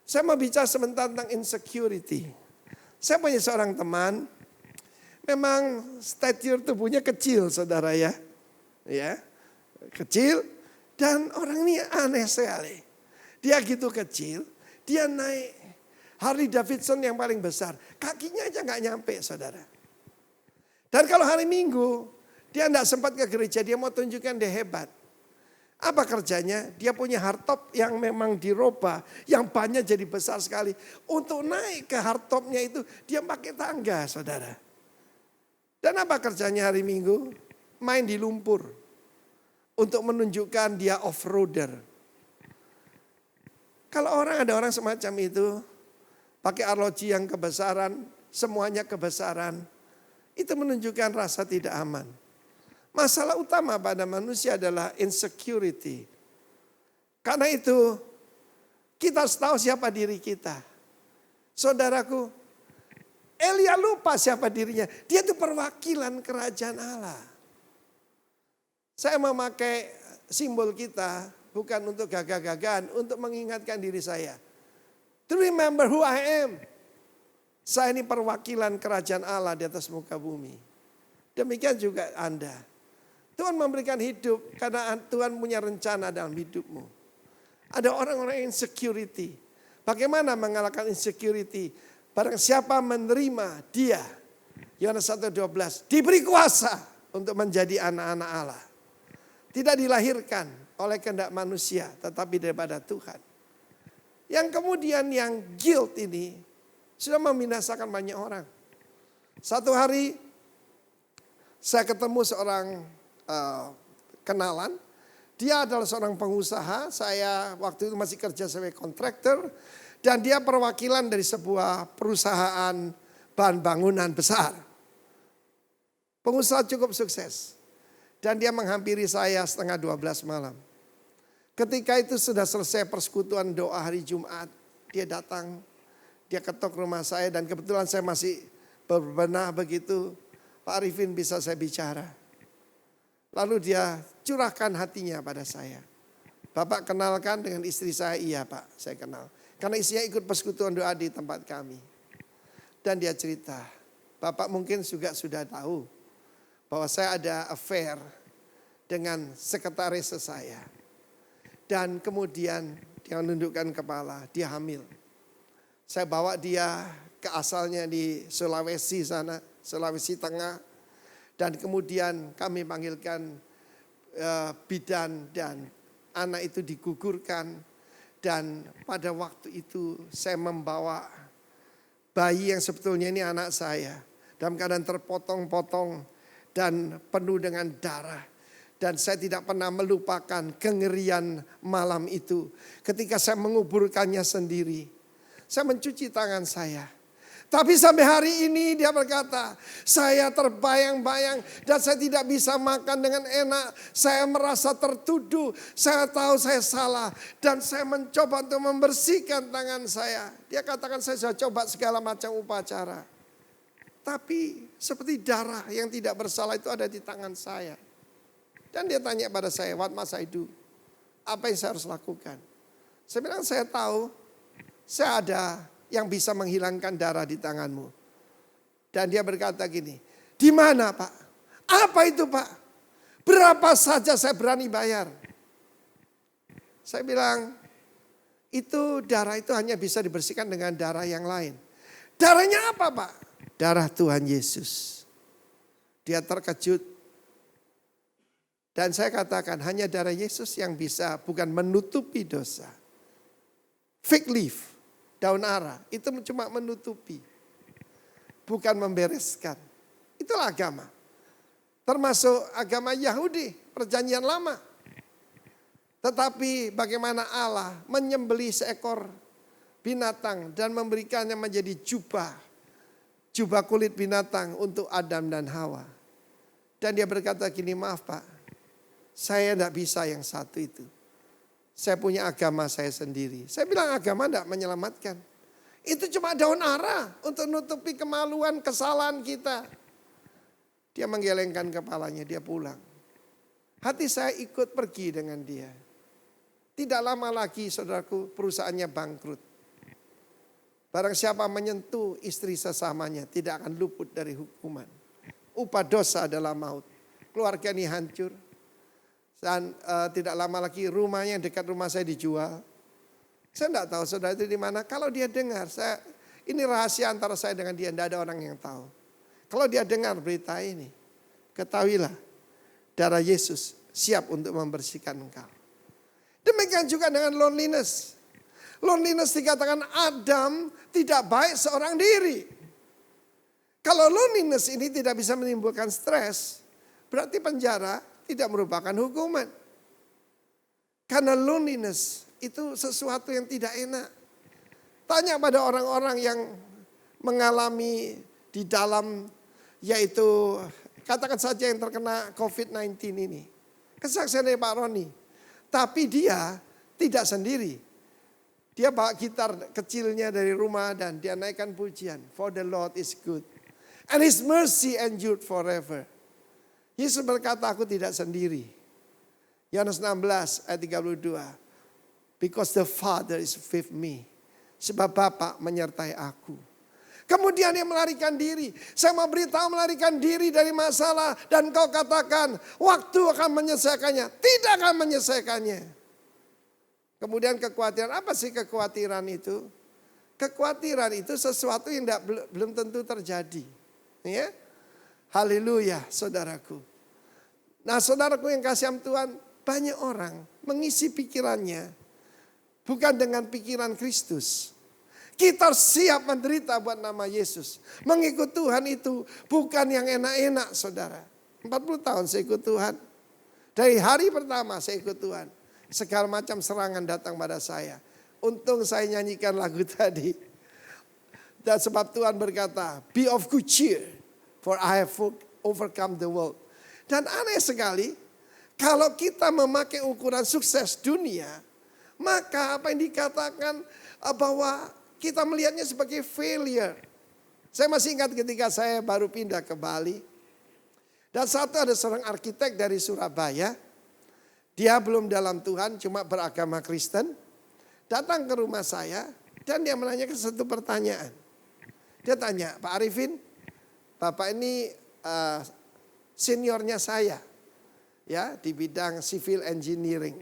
Saya mau bicara sebentar tentang insecurity. Saya punya seorang teman, memang stature tubuhnya kecil saudara ya. Ya, kecil dan orang ini aneh sekali. Dia gitu kecil, dia naik Harley Davidson yang paling besar. Kakinya aja gak nyampe saudara. Dan kalau hari Minggu, dia tidak sempat ke gereja, dia mau tunjukkan dia hebat. Apa kerjanya? Dia punya hardtop yang memang diroba, yang bannya jadi besar sekali. Untuk naik ke hardtopnya itu, dia pakai tangga saudara. Dan apa kerjanya hari Minggu? Main di lumpur. Untuk menunjukkan dia off-roader. Kalau ada orang semacam itu, pakai arloji yang kebesaran, semuanya kebesaran. Itu menunjukkan rasa tidak aman. Masalah utama pada manusia adalah insecurity. Karena itu kita harus tahu siapa diri kita. Saudaraku, Elia lupa siapa dirinya. Dia itu perwakilan kerajaan Allah. Saya memakai simbol kita bukan untuk gagah-gagahan, untuk mengingatkan diri saya. To remember who I am. Saya ini perwakilan kerajaan Allah di atas muka bumi. Demikian juga Anda. Tuhan memberikan hidup karena Tuhan punya rencana dalam hidupmu. Ada orang-orang insecurity. Bagaimana mengalahkan insecurity? Barang siapa menerima dia, Yohanes 1:12, diberi kuasa untuk menjadi anak-anak Allah. Tidak dilahirkan oleh kehendak manusia, tetapi daripada Tuhan. Yang kemudian yang guilt ini sudah membinasakan banyak orang. Satu hari saya ketemu seorang kenalan. Dia adalah seorang pengusaha. Saya waktu itu masih kerja sebagai kontraktor. Dan dia perwakilan dari sebuah perusahaan bahan bangunan besar. Pengusaha cukup sukses. Dan dia menghampiri saya 11:30 malam. Ketika itu sudah selesai persekutuan doa hari Jumat. Dia datang, dia ketok rumah saya dan kebetulan saya masih berbenah begitu. Pak Arifin, bisa saya bicara? Lalu dia curahkan hatinya pada saya. Bapak kenalkan dengan istri saya? Iya Pak, saya kenal. Karena istrinya ikut persekutuan doa di tempat kami. Dan dia cerita, Bapak mungkin juga sudah tahu bahwa saya ada affair dengan sekretaris saya. Dan kemudian dia menundukkan kepala, dia hamil. Saya bawa dia ke asalnya di Sulawesi sana, Sulawesi Tengah. Dan kemudian kami panggilkan bidan dan anak itu digugurkan. Dan pada waktu itu saya membawa bayi yang sebetulnya ini anak saya. Dalam keadaan terpotong-potong dan penuh dengan darah. Dan saya tidak pernah melupakan kengerian malam itu. Ketika saya menguburkannya sendiri. Saya mencuci tangan saya. Tapi sampai hari ini dia berkata, saya terbayang-bayang dan saya tidak bisa makan dengan enak. Saya merasa tertuduh, saya tahu saya salah. Dan saya mencoba untuk membersihkan tangan saya. Dia katakan saya sudah coba segala macam upacara. Tapi seperti darah yang tidak bersalah itu ada di tangan saya. Dan dia tanya pada saya, what must I do? Apa yang saya harus lakukan? Saya bilang saya tahu, saya ada yang bisa menghilangkan darah di tanganmu. Dan dia berkata gini, di mana Pak? Apa itu Pak? Berapa saja saya berani bayar? Saya bilang, itu darah itu hanya bisa dibersihkan dengan darah yang lain. Darahnya apa Pak? Darah Tuhan Yesus. Dia terkejut. Dan saya katakan hanya darah Yesus yang bisa bukan menutupi dosa. Fig leaf. Daun ara, itu cuma menutupi. Bukan membereskan. Itulah agama. Termasuk agama Yahudi, perjanjian lama. Tetapi bagaimana Allah menyembelih seekor binatang dan memberikannya menjadi jubah kulit binatang untuk Adam dan Hawa. Dan dia berkata gini, maaf Pak, saya tidak bisa yang satu itu. Saya punya agama saya sendiri. Saya bilang agama tidak menyelamatkan. Itu cuma daun ara untuk nutupi kemaluan, kesalahan kita. Dia menggelengkan kepalanya, dia pulang. Hati saya ikut pergi dengan dia. Tidak lama lagi saudaraku perusahaannya bangkrut. Barang siapa menyentuh istri sesamanya tidak akan luput dari hukuman. Upah dosa adalah maut. Keluarga ini hancur. Dan tidak lama lagi rumahnya dekat rumah saya dijual. Saya tidak tahu saudara itu di mana. Kalau dia dengar, ini rahasia antara saya dengan dia. Tidak ada orang yang tahu. Kalau dia dengar berita ini, ketahuilah darah Yesus siap untuk membersihkan engkau. Demikian juga dengan loneliness. Loneliness dikatakan Adam tidak baik seorang diri. Kalau loneliness ini tidak bisa menimbulkan stres, berarti penjara tidak merupakan hukuman. Karena loneliness itu sesuatu yang tidak enak. Tanya pada orang-orang yang mengalami di dalam, yaitu katakan saja yang terkena COVID-19 ini. Kesaksian dari Pak Roni. Tapi dia tidak sendiri. Dia bawa gitar kecilnya dari rumah dan dia naikkan pujian. For the Lord is good. And His mercy endured forever. Yesus berkata, aku tidak sendiri. Yohanes 16 ayat 32. Because the Father is with me. Sebab Bapa menyertai aku. Kemudian dia melarikan diri. Saya mau beritahu melarikan diri dari masalah. Dan kau katakan waktu akan menyelesaikannya. Tidak akan menyelesaikannya. Kemudian kekhawatiran. Apa sih kekhawatiran itu? Kekhawatiran itu sesuatu yang belum tentu terjadi. Ya? Haleluya saudaraku. Nah saudaraku yang kasih Tuhan. Banyak orang mengisi pikirannya. Bukan dengan pikiran Kristus. Kita siap menderita buat nama Yesus. Mengikut Tuhan itu bukan yang enak-enak saudara. 40 tahun saya ikut Tuhan. Dari hari pertama saya ikut Tuhan. Segala macam serangan datang pada saya. Untung saya nyanyikan lagu tadi. Dan sebab Tuhan berkata, be of good cheer. For I have overcome the world. Dan aneh sekali. Kalau kita memakai ukuran sukses dunia. Maka apa yang dikatakan bahwa kita melihatnya sebagai failure. Saya masih ingat ketika saya baru pindah ke Bali. Dan ada seorang arsitek dari Surabaya. Dia belum dalam Tuhan, cuma beragama Kristen. Datang ke rumah saya dan dia menanyakan satu pertanyaan. Dia tanya, Pak Arifin, Bapak ini seniornya saya. Ya, di bidang civil engineering.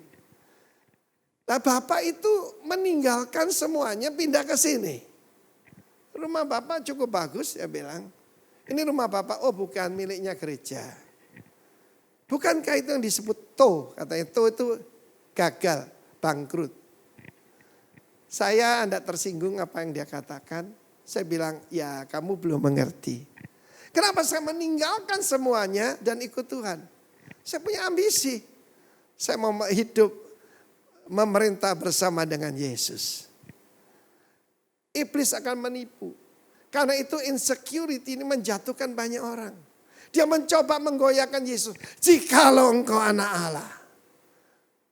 Nah Bapak itu meninggalkan semuanya pindah ke sini. Rumah Bapak cukup bagus, ya bilang. Ini rumah Bapak, oh bukan miliknya gereja. Bukankah itu yang disebut TO? Katanya TO itu gagal, bangkrut. Saya tidak tersinggung apa yang dia katakan. Saya bilang, ya kamu belum mengerti. Kenapa saya meninggalkan semuanya dan ikut Tuhan? Saya punya ambisi. Saya mau hidup memerintah bersama dengan Yesus. Iblis akan menipu. Karena itu insecurity ini menjatuhkan banyak orang. Dia mencoba menggoyahkan Yesus. Jikalau engkau anak Allah.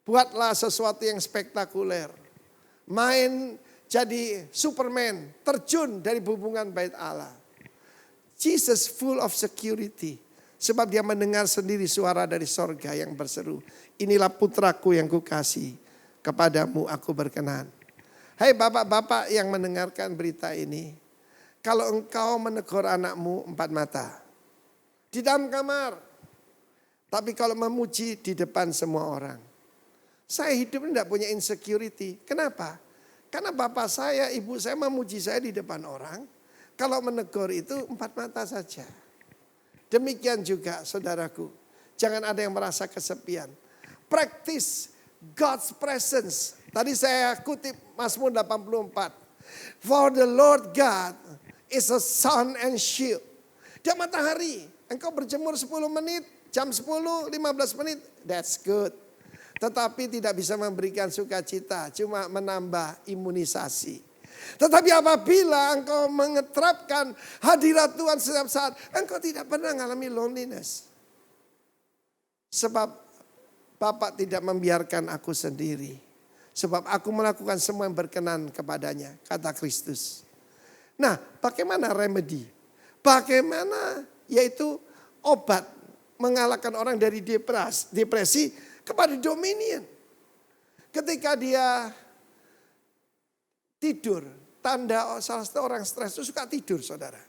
Buatlah sesuatu yang spektakuler. Main jadi Superman. Terjun dari hubungan bait Allah. Jesus full of security. Sebab dia mendengar sendiri suara dari sorga yang berseru. Inilah putraku yang kukasihi. Kepadamu aku berkenan. Hai bapak-bapak yang mendengarkan berita ini. Kalau engkau menegur anakmu 4 mata. Di dalam kamar. Tapi kalau memuji di depan semua orang. Saya hidup tidak punya insecurity. Kenapa? Karena bapak saya, ibu saya memuji saya di depan orang. Kalau menegur itu 4 mata saja. Demikian juga saudaraku. Jangan ada yang merasa kesepian. Practice God's presence. Tadi saya kutip Mazmur 84. For the Lord God is a sun and shield. Dia matahari. Engkau berjemur 10 menit, jam 10, 15 menit. That's good. Tetapi tidak bisa memberikan sukacita. Cuma menambah imunisasi. Tetapi apabila engkau mengeterapkan hadirat Tuhan setiap saat, engkau tidak pernah mengalami loneliness. Sebab Bapa tidak membiarkan aku sendiri. Sebab aku melakukan semua yang berkenan kepadanya, kata Kristus. Nah, bagaimana remedy? Bagaimana yaitu obat mengalahkan orang dari depresi kepada dominion. Ketika dia tidur, tanda salah satu orang stres itu suka tidur, saudara.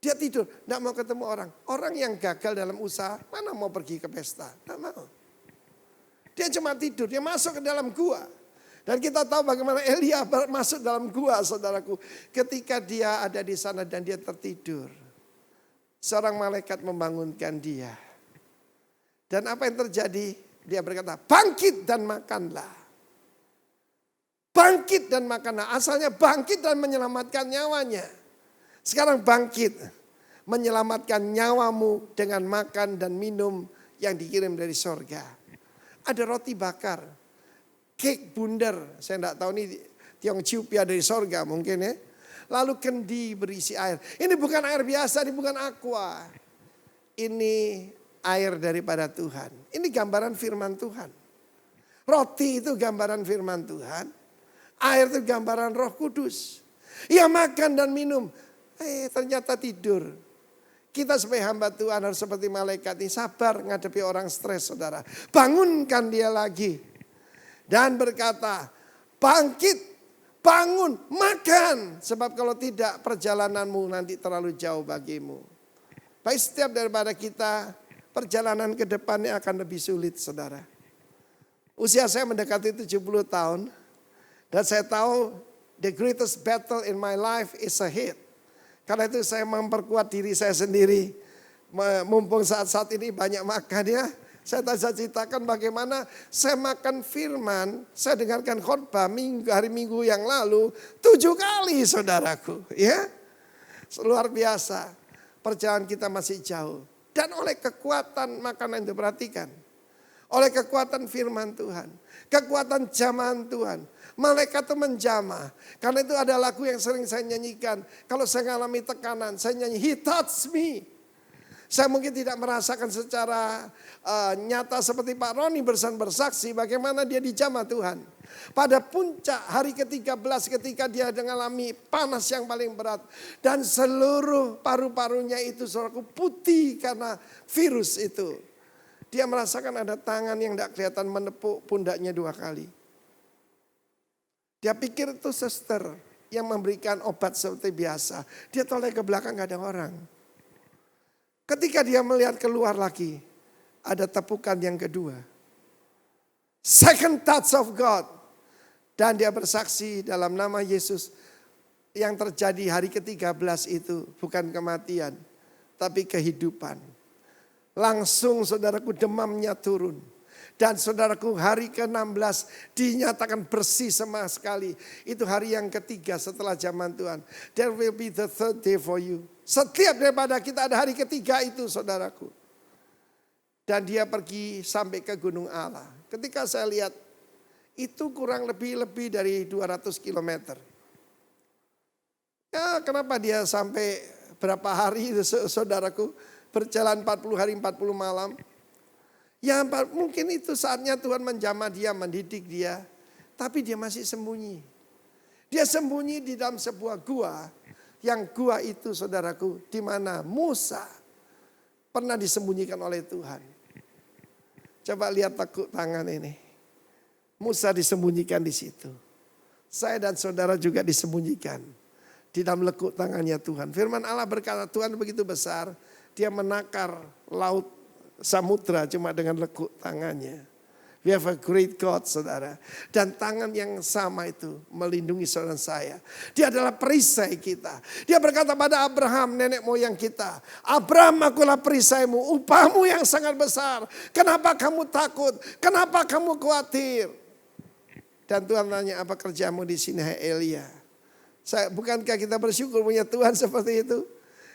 Dia tidur, tidak mau ketemu orang. Orang yang gagal dalam usaha, mana mau pergi ke pesta? Tidak mau. Dia cuma tidur, dia masuk ke dalam gua. Dan kita tahu bagaimana Elia masuk dalam gua, saudaraku. Ketika dia ada di sana dan dia tertidur. Seorang malaikat membangunkan dia. Dan apa yang terjadi? Dia berkata, bangkit dan makanlah. Bangkit dan makanlah. Asalnya bangkit dan menyelamatkan nyawanya. Sekarang bangkit. Menyelamatkan nyawamu dengan makan dan minum yang dikirim dari sorga. Ada roti bakar, cake bundar, saya tidak tahu ini tiong ciupia dari sorga mungkin ya. Lalu kendi berisi air. Ini bukan air biasa, ini bukan aqua. Ini air daripada Tuhan. Ini gambaran firman Tuhan. Roti itu gambaran firman Tuhan. Air itu gambaran Roh Kudus. Ia makan dan minum. Ternyata tidur. Kita sebagai hamba Tuhan harus seperti malaikat ini sabar menghadapi orang stres, saudara. Bangunkan dia lagi. Dan berkata, bangkit, bangun, makan. Sebab kalau tidak perjalananmu nanti terlalu jauh bagimu. Baik setiap daripada kita, perjalanan ke depannya akan lebih sulit, saudara. Usia saya mendekati 70 tahun. Dan saya tahu the greatest battle in my life is ahead. Karena itu saya memperkuat diri saya sendiri. Mumpung saat-saat ini banyak makan ya. Saya ceritakan bagaimana saya makan firman. Saya dengarkan khotbah hari Minggu yang lalu 7 kali, saudaraku. Ya, luar biasa. Perjalanan kita masih jauh. Dan oleh kekuatan makanan itu, perhatikan. Oleh kekuatan firman Tuhan. Kekuatan jamahan Tuhan. Malaikat itu menjamah. Karena itu ada lagu yang sering saya nyanyikan. Kalau saya mengalami tekanan, saya nyanyi, He touched me. Saya mungkin tidak merasakan secara nyata seperti Pak Roni bersaksi bagaimana dia dijamah Tuhan. Pada puncak hari ke-13 ketika dia mengalami panas yang paling berat. Dan seluruh paru-parunya itu saudaraku putih karena virus itu. Dia merasakan ada tangan yang tidak kelihatan menepuk pundaknya 2 kali. Dia pikir itu suster yang memberikan obat seperti biasa. Dia toleh ke belakang gak ada orang. Ketika dia melihat keluar lagi, ada tepukan yang kedua. Second touch of God. Dan dia bersaksi dalam nama Yesus. Yang terjadi hari ke-13 itu bukan kematian, tapi kehidupan. Langsung saudaraku demamnya turun. Dan saudaraku hari ke-16 dinyatakan bersih sama sekali. Itu hari yang ketiga setelah zaman Tuhan. There will be the third day for you. Setiap daripada kita ada hari ketiga itu saudaraku. Dan dia pergi sampai ke Gunung Allah. Ketika saya lihat itu kurang lebih dari 200 kilometer. Ya kenapa dia sampai berapa hari saudaraku. Berjalan 40 hari 40 malam. Ya mungkin itu saatnya Tuhan menjamah dia, mendidik dia. Tapi dia masih sembunyi. Dia sembunyi di dalam sebuah gua. Yang gua itu saudaraku di mana Musa pernah disembunyikan oleh Tuhan. Coba lihat tekuk tangan ini. Musa disembunyikan di situ. Saya dan saudara juga disembunyikan di dalam lekuk tangannya Tuhan. Firman Allah berkata Tuhan begitu besar. Dia menakar laut samudra cuma dengan lekuk tangannya. We have a great God, saudara. Dan tangan yang sama itu melindungi saudara saya. Dia adalah perisai kita. Dia berkata pada Abraham, nenek moyang kita. Abraham, akulah perisaimu, upahmu yang sangat besar. Kenapa kamu takut? Kenapa kamu khawatir? Dan Tuhan tanya, apa kerjamu di sini, hai Elia? Bukankah kita bersyukur punya Tuhan seperti itu?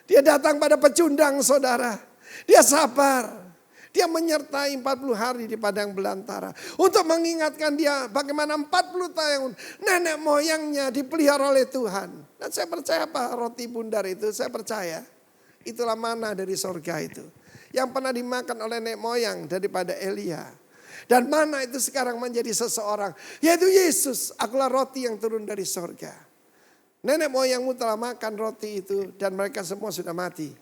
Dia datang pada pecundang, saudara. Dia sabar. Dia menyertai 40 hari di padang belantara. Untuk mengingatkan dia bagaimana 40 tahun nenek moyangnya dipelihara oleh Tuhan. Dan saya percaya apa roti bundar itu, saya percaya. Itulah mana dari sorga itu. Yang pernah dimakan oleh nenek moyang daripada Elia. Dan mana itu sekarang menjadi seseorang. Yaitu Yesus, akulah roti yang turun dari sorga. Nenek moyangmu telah makan roti itu dan mereka semua sudah mati.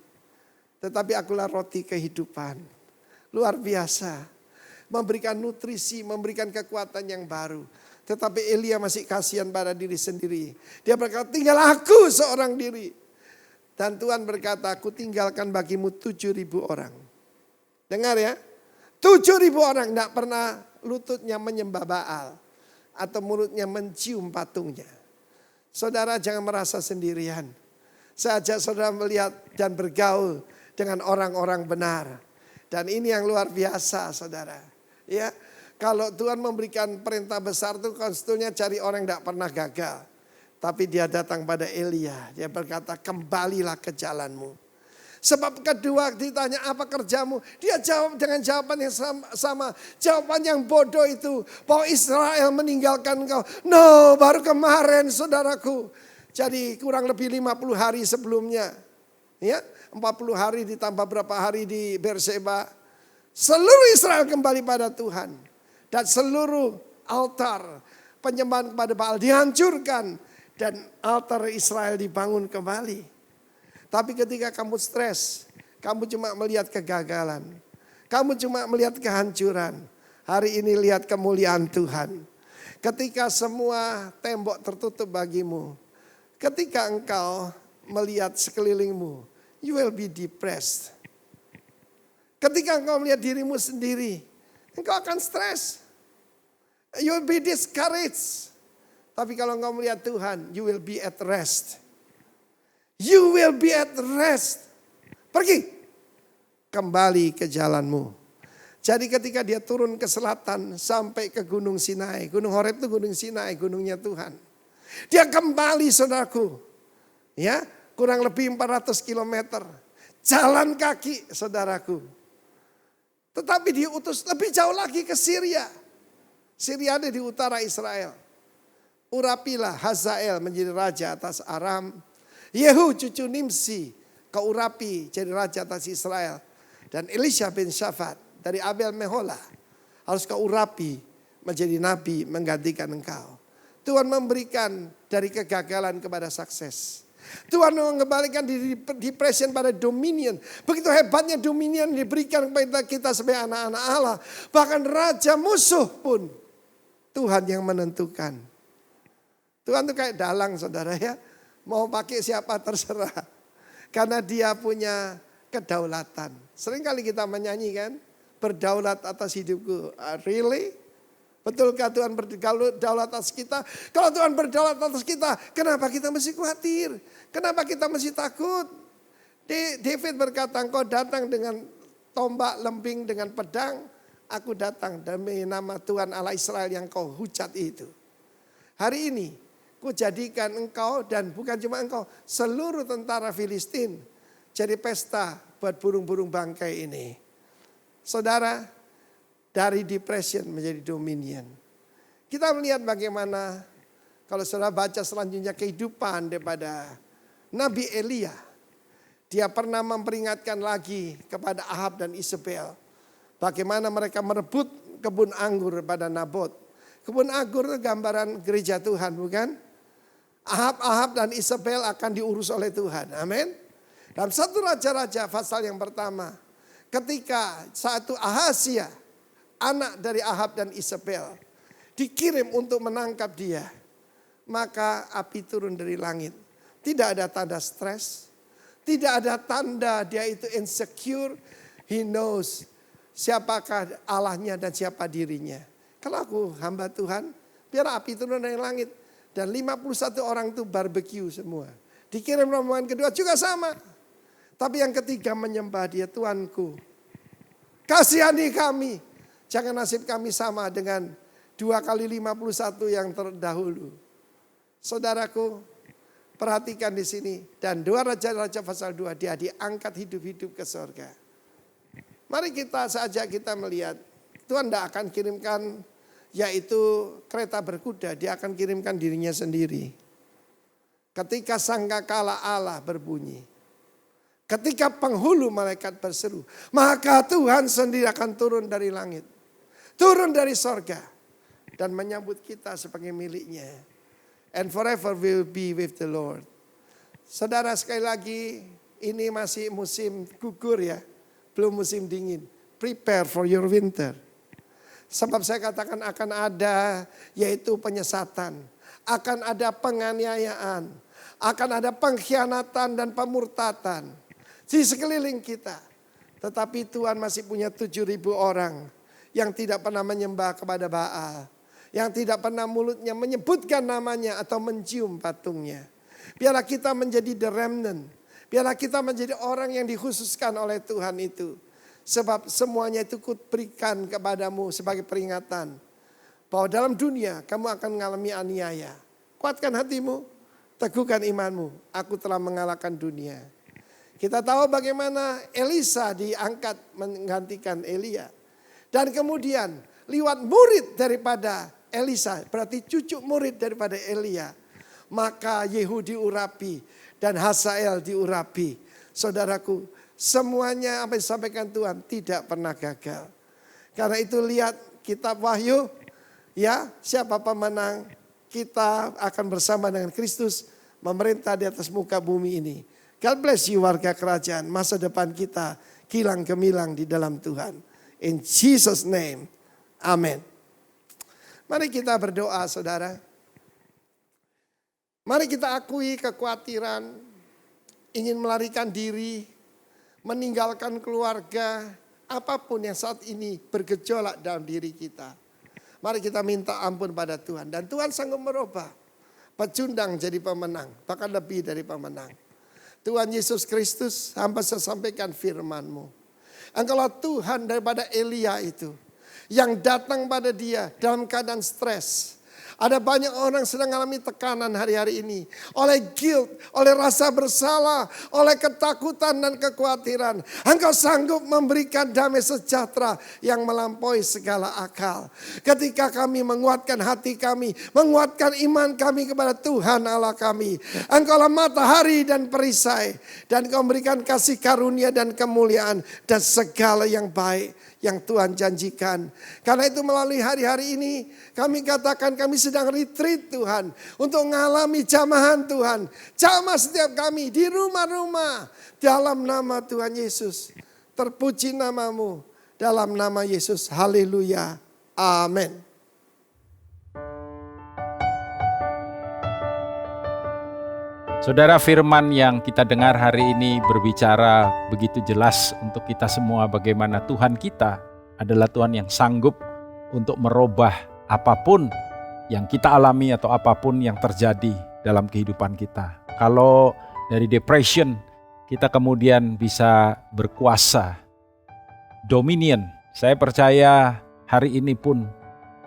Tetapi akulah roti kehidupan. Luar biasa. Memberikan nutrisi, memberikan kekuatan yang baru. Tetapi Elia masih kasihan pada diri sendiri. Dia berkata, tinggal aku seorang diri. Dan Tuhan berkata, aku tinggalkan bagimu 7.000 orang. Dengar ya. 7.000 orang tidak pernah lututnya menyembah Baal. Atau mulutnya mencium patungnya. Saudara jangan merasa sendirian. Saya ajak saudara melihat dan bergaul dengan orang-orang benar. Dan ini yang luar biasa saudara. Ya, kalau Tuhan memberikan perintah besar itu sebetulnya cari orang yang tidak pernah gagal. Tapi dia datang pada Elia. Dia berkata kembalilah ke jalanmu. Sebab kedua ditanya apa kerjamu. Dia jawab dengan jawaban yang sama. Jawaban yang bodoh itu. Bahwa Israel meninggalkan engkau. No, baru kemarin saudaraku. Jadi kurang lebih 50 hari sebelumnya. Ya, 40 hari ditambah berapa hari di Berseba. Seluruh Israel kembali pada Tuhan. Dan seluruh altar penyembahan kepada Baal dihancurkan. Dan altar Israel dibangun kembali. Tapi ketika kamu stres, kamu cuma melihat kegagalan. Kamu cuma melihat kehancuran. Hari ini lihat kemuliaan Tuhan. Ketika semua tembok tertutup bagimu. Ketika engkau melihat sekelilingmu, you will be depressed. Ketika engkau melihat dirimu sendiri, engkau akan stres. You will be discouraged. Tapi kalau engkau melihat Tuhan, you will be at rest. You will be at rest. Pergi. Kembali ke jalanmu. Jadi ketika dia turun ke selatan sampai ke Gunung Sinai. Gunung Horeb itu Gunung Sinai, gunungnya Tuhan. Dia kembali saudaraku. Ya, kurang lebih 400 kilometer. Jalan kaki saudaraku. Tetapi diutus lebih jauh lagi ke Syria. Syria ada di utara Israel. Urapilah Hazael menjadi raja atas Aram. Yehu cucu Nimsi ke Urapi jadi raja atas Israel. Dan Elisha bin Syafat dari Abel Mehola harus ke Urapi menjadi nabi menggantikan engkau. Tuhan memberikan dari kegagalan kepada sukses. Tuhan mengembalikan di depression pada dominion. Begitu hebatnya dominion diberikan kepada kita sebagai anak-anak Allah. Bahkan raja musuh pun Tuhan yang menentukan. Tuhan itu kayak dalang saudara ya. Mau pakai siapa terserah. Karena dia punya kedaulatan. Sering kali kita menyanyi kan. Berdaulat atas hidupku. Really? Betulkah Tuhan berdaulat atas kita? Kalau Tuhan berdaulat atas kita, kenapa kita mesti khawatir? Kenapa kita mesti takut? David berkata, engkau datang dengan tombak, lembing, dengan pedang. Aku datang demi nama Tuhan Allah Israel yang kau hujat itu. Hari ini, ku jadikan engkau dan bukan cuma engkau, seluruh tentara Filistin jadi pesta buat burung-burung bangkai ini. Saudara, dari depression menjadi dominion. Kita melihat bagaimana kalau saudara baca selanjutnya kehidupan daripada Nabi Elia. Dia pernah memperingatkan lagi kepada Ahab dan Isabel. Bagaimana mereka merebut kebun anggur pada Nabot. Kebun anggur itu gambaran gereja Tuhan bukan? Ahab dan Isabel akan diurus oleh Tuhan. Amin. Dalam satu Raja-Raja pasal yang pertama. Ketika saat itu Ahazia, anak dari Ahab dan Isabel, dikirim untuk menangkap dia. Maka api turun dari langit. Tidak ada tanda stres. Tidak ada tanda dia itu insecure. He knows siapakah Allahnya dan siapa dirinya. Kalau aku hamba Tuhan, biar api turun dari langit. Dan 51 orang itu barbecue semua. Dikirim rombongan kedua juga sama. Tapi yang ketiga menyembah dia, Tuanku, kasihani kami. Jangan nasib kami sama dengan 2 kali 51 yang terdahulu. Saudaraku, perhatikan di sini. Dan 2 Raja-Raja pasal 2, dia diangkat hidup-hidup ke surga. Mari kita saja kita melihat, Tuhan tidak akan kirimkan yaitu kereta berkuda, dia akan kirimkan dirinya sendiri. Ketika sangkakala Allah berbunyi, ketika penghulu malaikat berseru, maka Tuhan sendiri akan turun dari langit, turun dari sorga, dan menyambut kita sebagai miliknya. And forever will be with the Lord. Saudara, sekali lagi, ini masih musim gugur ya, belum musim dingin. Prepare for your winter. Sebab saya katakan akan ada yaitu penyesatan, akan ada penganiayaan, akan ada pengkhianatan dan pemurtatan di sekeliling kita. Tetapi Tuhan masih punya 7.000 orang yang tidak pernah menyembah kepada Baal, yang tidak pernah mulutnya menyebutkan namanya atau mencium patungnya. Biarlah kita menjadi the remnant. Biarlah kita menjadi orang yang dikhususkan oleh Tuhan itu. Sebab semuanya itu kuberikan kepadamu sebagai peringatan. Bahwa dalam dunia kamu akan mengalami aniaya. Kuatkan hatimu, teguhkan imanmu. Aku telah mengalahkan dunia. Kita tahu bagaimana Elisa diangkat menggantikan Elia. Dan kemudian lewat murid daripada Elisa, berarti cucu murid daripada Elia. Maka Yehu diurapi dan Hazael diurapi. Saudaraku, semuanya apa yang disampaikan Tuhan tidak pernah gagal. Karena itu lihat kitab Wahyu, ya, siapa pemenang? Kita akan bersama dengan Kristus memerintah di atas muka bumi ini. God bless you warga kerajaan, masa depan kita kilang gemilang di dalam Tuhan. In Jesus name, amen. Mari kita berdoa saudara. Mari kita akui kekhawatiran, ingin melarikan diri, meninggalkan keluarga, apapun yang saat ini bergejolak dalam diri kita. Mari kita minta ampun pada Tuhan. Dan Tuhan sanggup merubah pecundang jadi pemenang, bahkan lebih dari pemenang. Tuhan Yesus Kristus, hamba saya sampaikan firman-Mu. Engkaulah Tuhan daripada Elia itu, yang datang pada dia dalam keadaan stres. Ada banyak orang sedang mengalami tekanan hari-hari ini. Oleh guilt, oleh rasa bersalah, oleh ketakutan dan kekhawatiran. Engkau sanggup memberikan damai sejahtera yang melampaui segala akal. Ketika kami menguatkan hati kami, menguatkan iman kami kepada Tuhan Allah kami. Engkaulah matahari dan perisai. Dan Engkau memberikan kasih karunia dan kemuliaan dan segala yang baik yang Tuhan janjikan. Karena itu melalui hari-hari ini kami katakan kami sedang retreat Tuhan. Untuk mengalami jamahan Tuhan. Jamah setiap kami di rumah-rumah. Dalam nama Tuhan Yesus. Terpuji namamu. Dalam nama Yesus. Haleluya. Amin. Saudara, firman yang kita dengar hari ini berbicara begitu jelas untuk kita semua bagaimana Tuhan kita adalah Tuhan yang sanggup untuk merubah apapun yang kita alami atau apapun yang terjadi dalam kehidupan kita. Kalau dari depression kita kemudian bisa berkuasa, dominion, saya percaya hari ini pun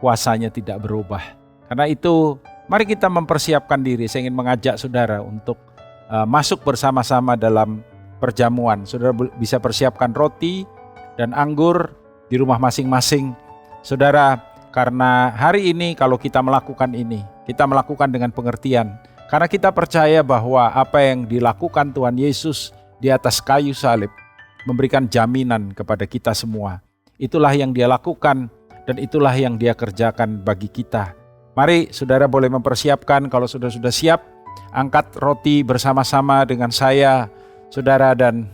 kuasanya tidak berubah. Karena itu mari kita mempersiapkan diri. Saya ingin mengajak saudara untuk masuk bersama-sama dalam perjamuan. Saudara bisa persiapkan roti dan anggur di rumah masing-masing. Saudara, karena hari ini kalau kita melakukan ini, kita melakukan dengan pengertian. Karena kita percaya bahwa apa yang dilakukan Tuhan Yesus di atas kayu salib memberikan jaminan kepada kita semua. Itulah yang Dia lakukan dan itulah yang Dia kerjakan bagi kita. Mari saudara boleh mempersiapkan, kalau sudah siap, angkat roti bersama-sama dengan saya, saudara, dan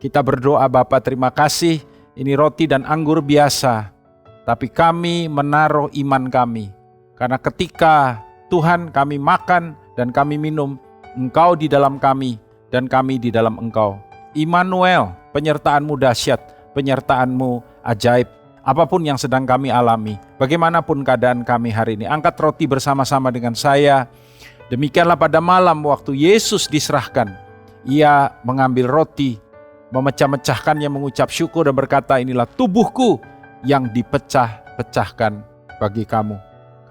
kita berdoa. Bapa, terima kasih, ini roti dan anggur biasa, tapi kami menaruh iman kami. Karena ketika Tuhan kami makan dan kami minum, Engkau di dalam kami dan kami di dalam Engkau. Immanuel, penyertaan-Mu dahsyat, penyertaan-Mu ajaib. Apapun yang sedang kami alami, bagaimanapun keadaan kami hari ini, angkat roti bersama-sama dengan saya. Demikianlah pada malam waktu Yesus diserahkan, Ia mengambil roti, memecah-mecahkannya, mengucap syukur dan berkata, inilah tubuhku yang dipecah-pecahkan bagi kamu.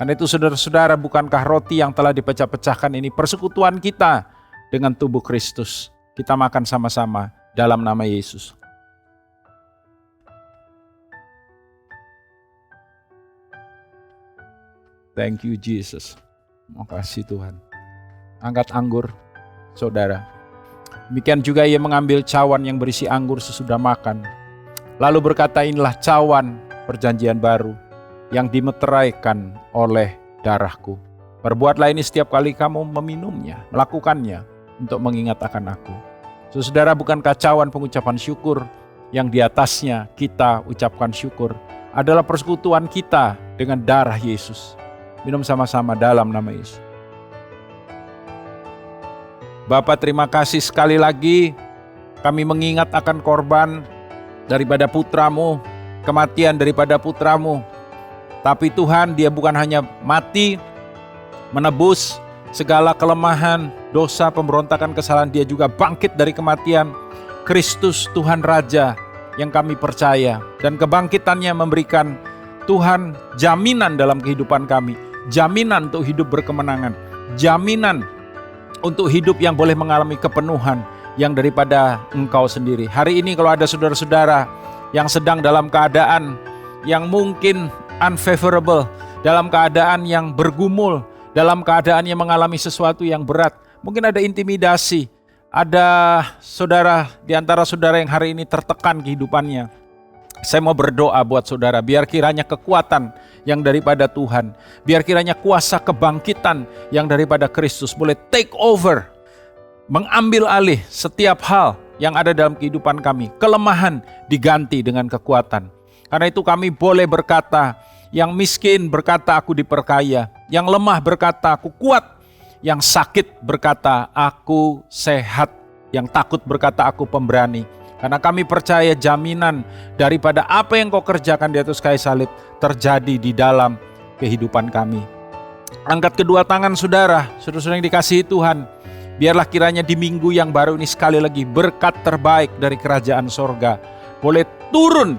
Karena itu saudara-saudara, bukankah roti yang telah dipecah-pecahkan ini persekutuan kita dengan tubuh Kristus? Kita makan sama-sama dalam nama Yesus. Thank you Jesus. Makasih Tuhan. Angkat anggur, saudara. Demikian juga ia mengambil cawan yang berisi anggur sesudah makan. Lalu berkata, inilah cawan perjanjian baru yang dimeteraikan oleh darahku. Perbuatlah ini setiap kali kamu meminumnya, melakukannya untuk mengingat akan aku. Saudara, bukankah cawan pengucapan syukur yang di atasnya kita ucapkan syukur adalah persekutuan kita dengan darah Yesus. Minum sama-sama dalam nama Yesus. Bapa, terima kasih sekali lagi kami mengingat akan korban daripada putramu, kematian daripada putramu. Tapi Tuhan, dia bukan hanya mati, menebus segala kelemahan, dosa, pemberontakan, kesalahan, dia juga bangkit dari kematian. Kristus Tuhan Raja yang kami percaya, dan kebangkitannya memberikan Tuhan jaminan dalam kehidupan kami, jaminan untuk hidup berkemenangan, jaminan untuk hidup yang boleh mengalami kepenuhan yang daripada Engkau sendiri. Hari ini kalau ada saudara-saudara yang sedang dalam keadaan yang mungkin unfavorable, dalam keadaan yang bergumul, dalam keadaan yang mengalami sesuatu yang berat, mungkin ada intimidasi, ada saudara di antara saudara yang hari ini tertekan kehidupannya. Saya mau berdoa buat saudara, biar kiranya kekuatan yang daripada Tuhan, biar kiranya kuasa kebangkitan yang daripada Kristus boleh take over, mengambil alih setiap hal yang ada dalam kehidupan kami. Kelemahan diganti dengan kekuatan. Karena itu kami boleh berkata, yang miskin berkata aku diperkaya, yang lemah berkata aku kuat, yang sakit berkata aku sehat, yang takut berkata aku pemberani. Karena kami percaya jaminan daripada apa yang Kau kerjakan di atas kayu salib terjadi di dalam kehidupan kami. Angkat kedua tangan saudara yang dikasihi Tuhan. Biarlah kiranya di minggu yang baru ini sekali lagi berkat terbaik dari kerajaan sorga boleh turun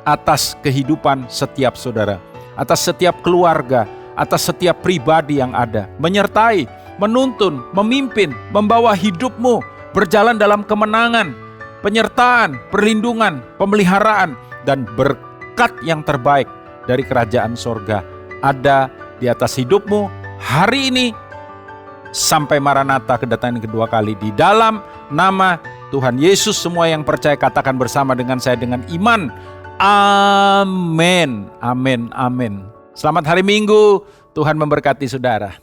atas kehidupan setiap saudara, atas setiap keluarga, atas setiap pribadi yang ada. Menyertai, menuntun, memimpin, membawa hidupmu berjalan dalam kemenangan, penyertaan, perlindungan, pemeliharaan, dan berkat yang terbaik dari kerajaan sorga ada di atas hidupmu hari ini sampai Maranatha kedatangan kedua kali. Di dalam nama Tuhan Yesus, semua yang percaya katakan bersama dengan saya dengan iman. Amin, amin, amin. Selamat hari Minggu, Tuhan memberkati saudara.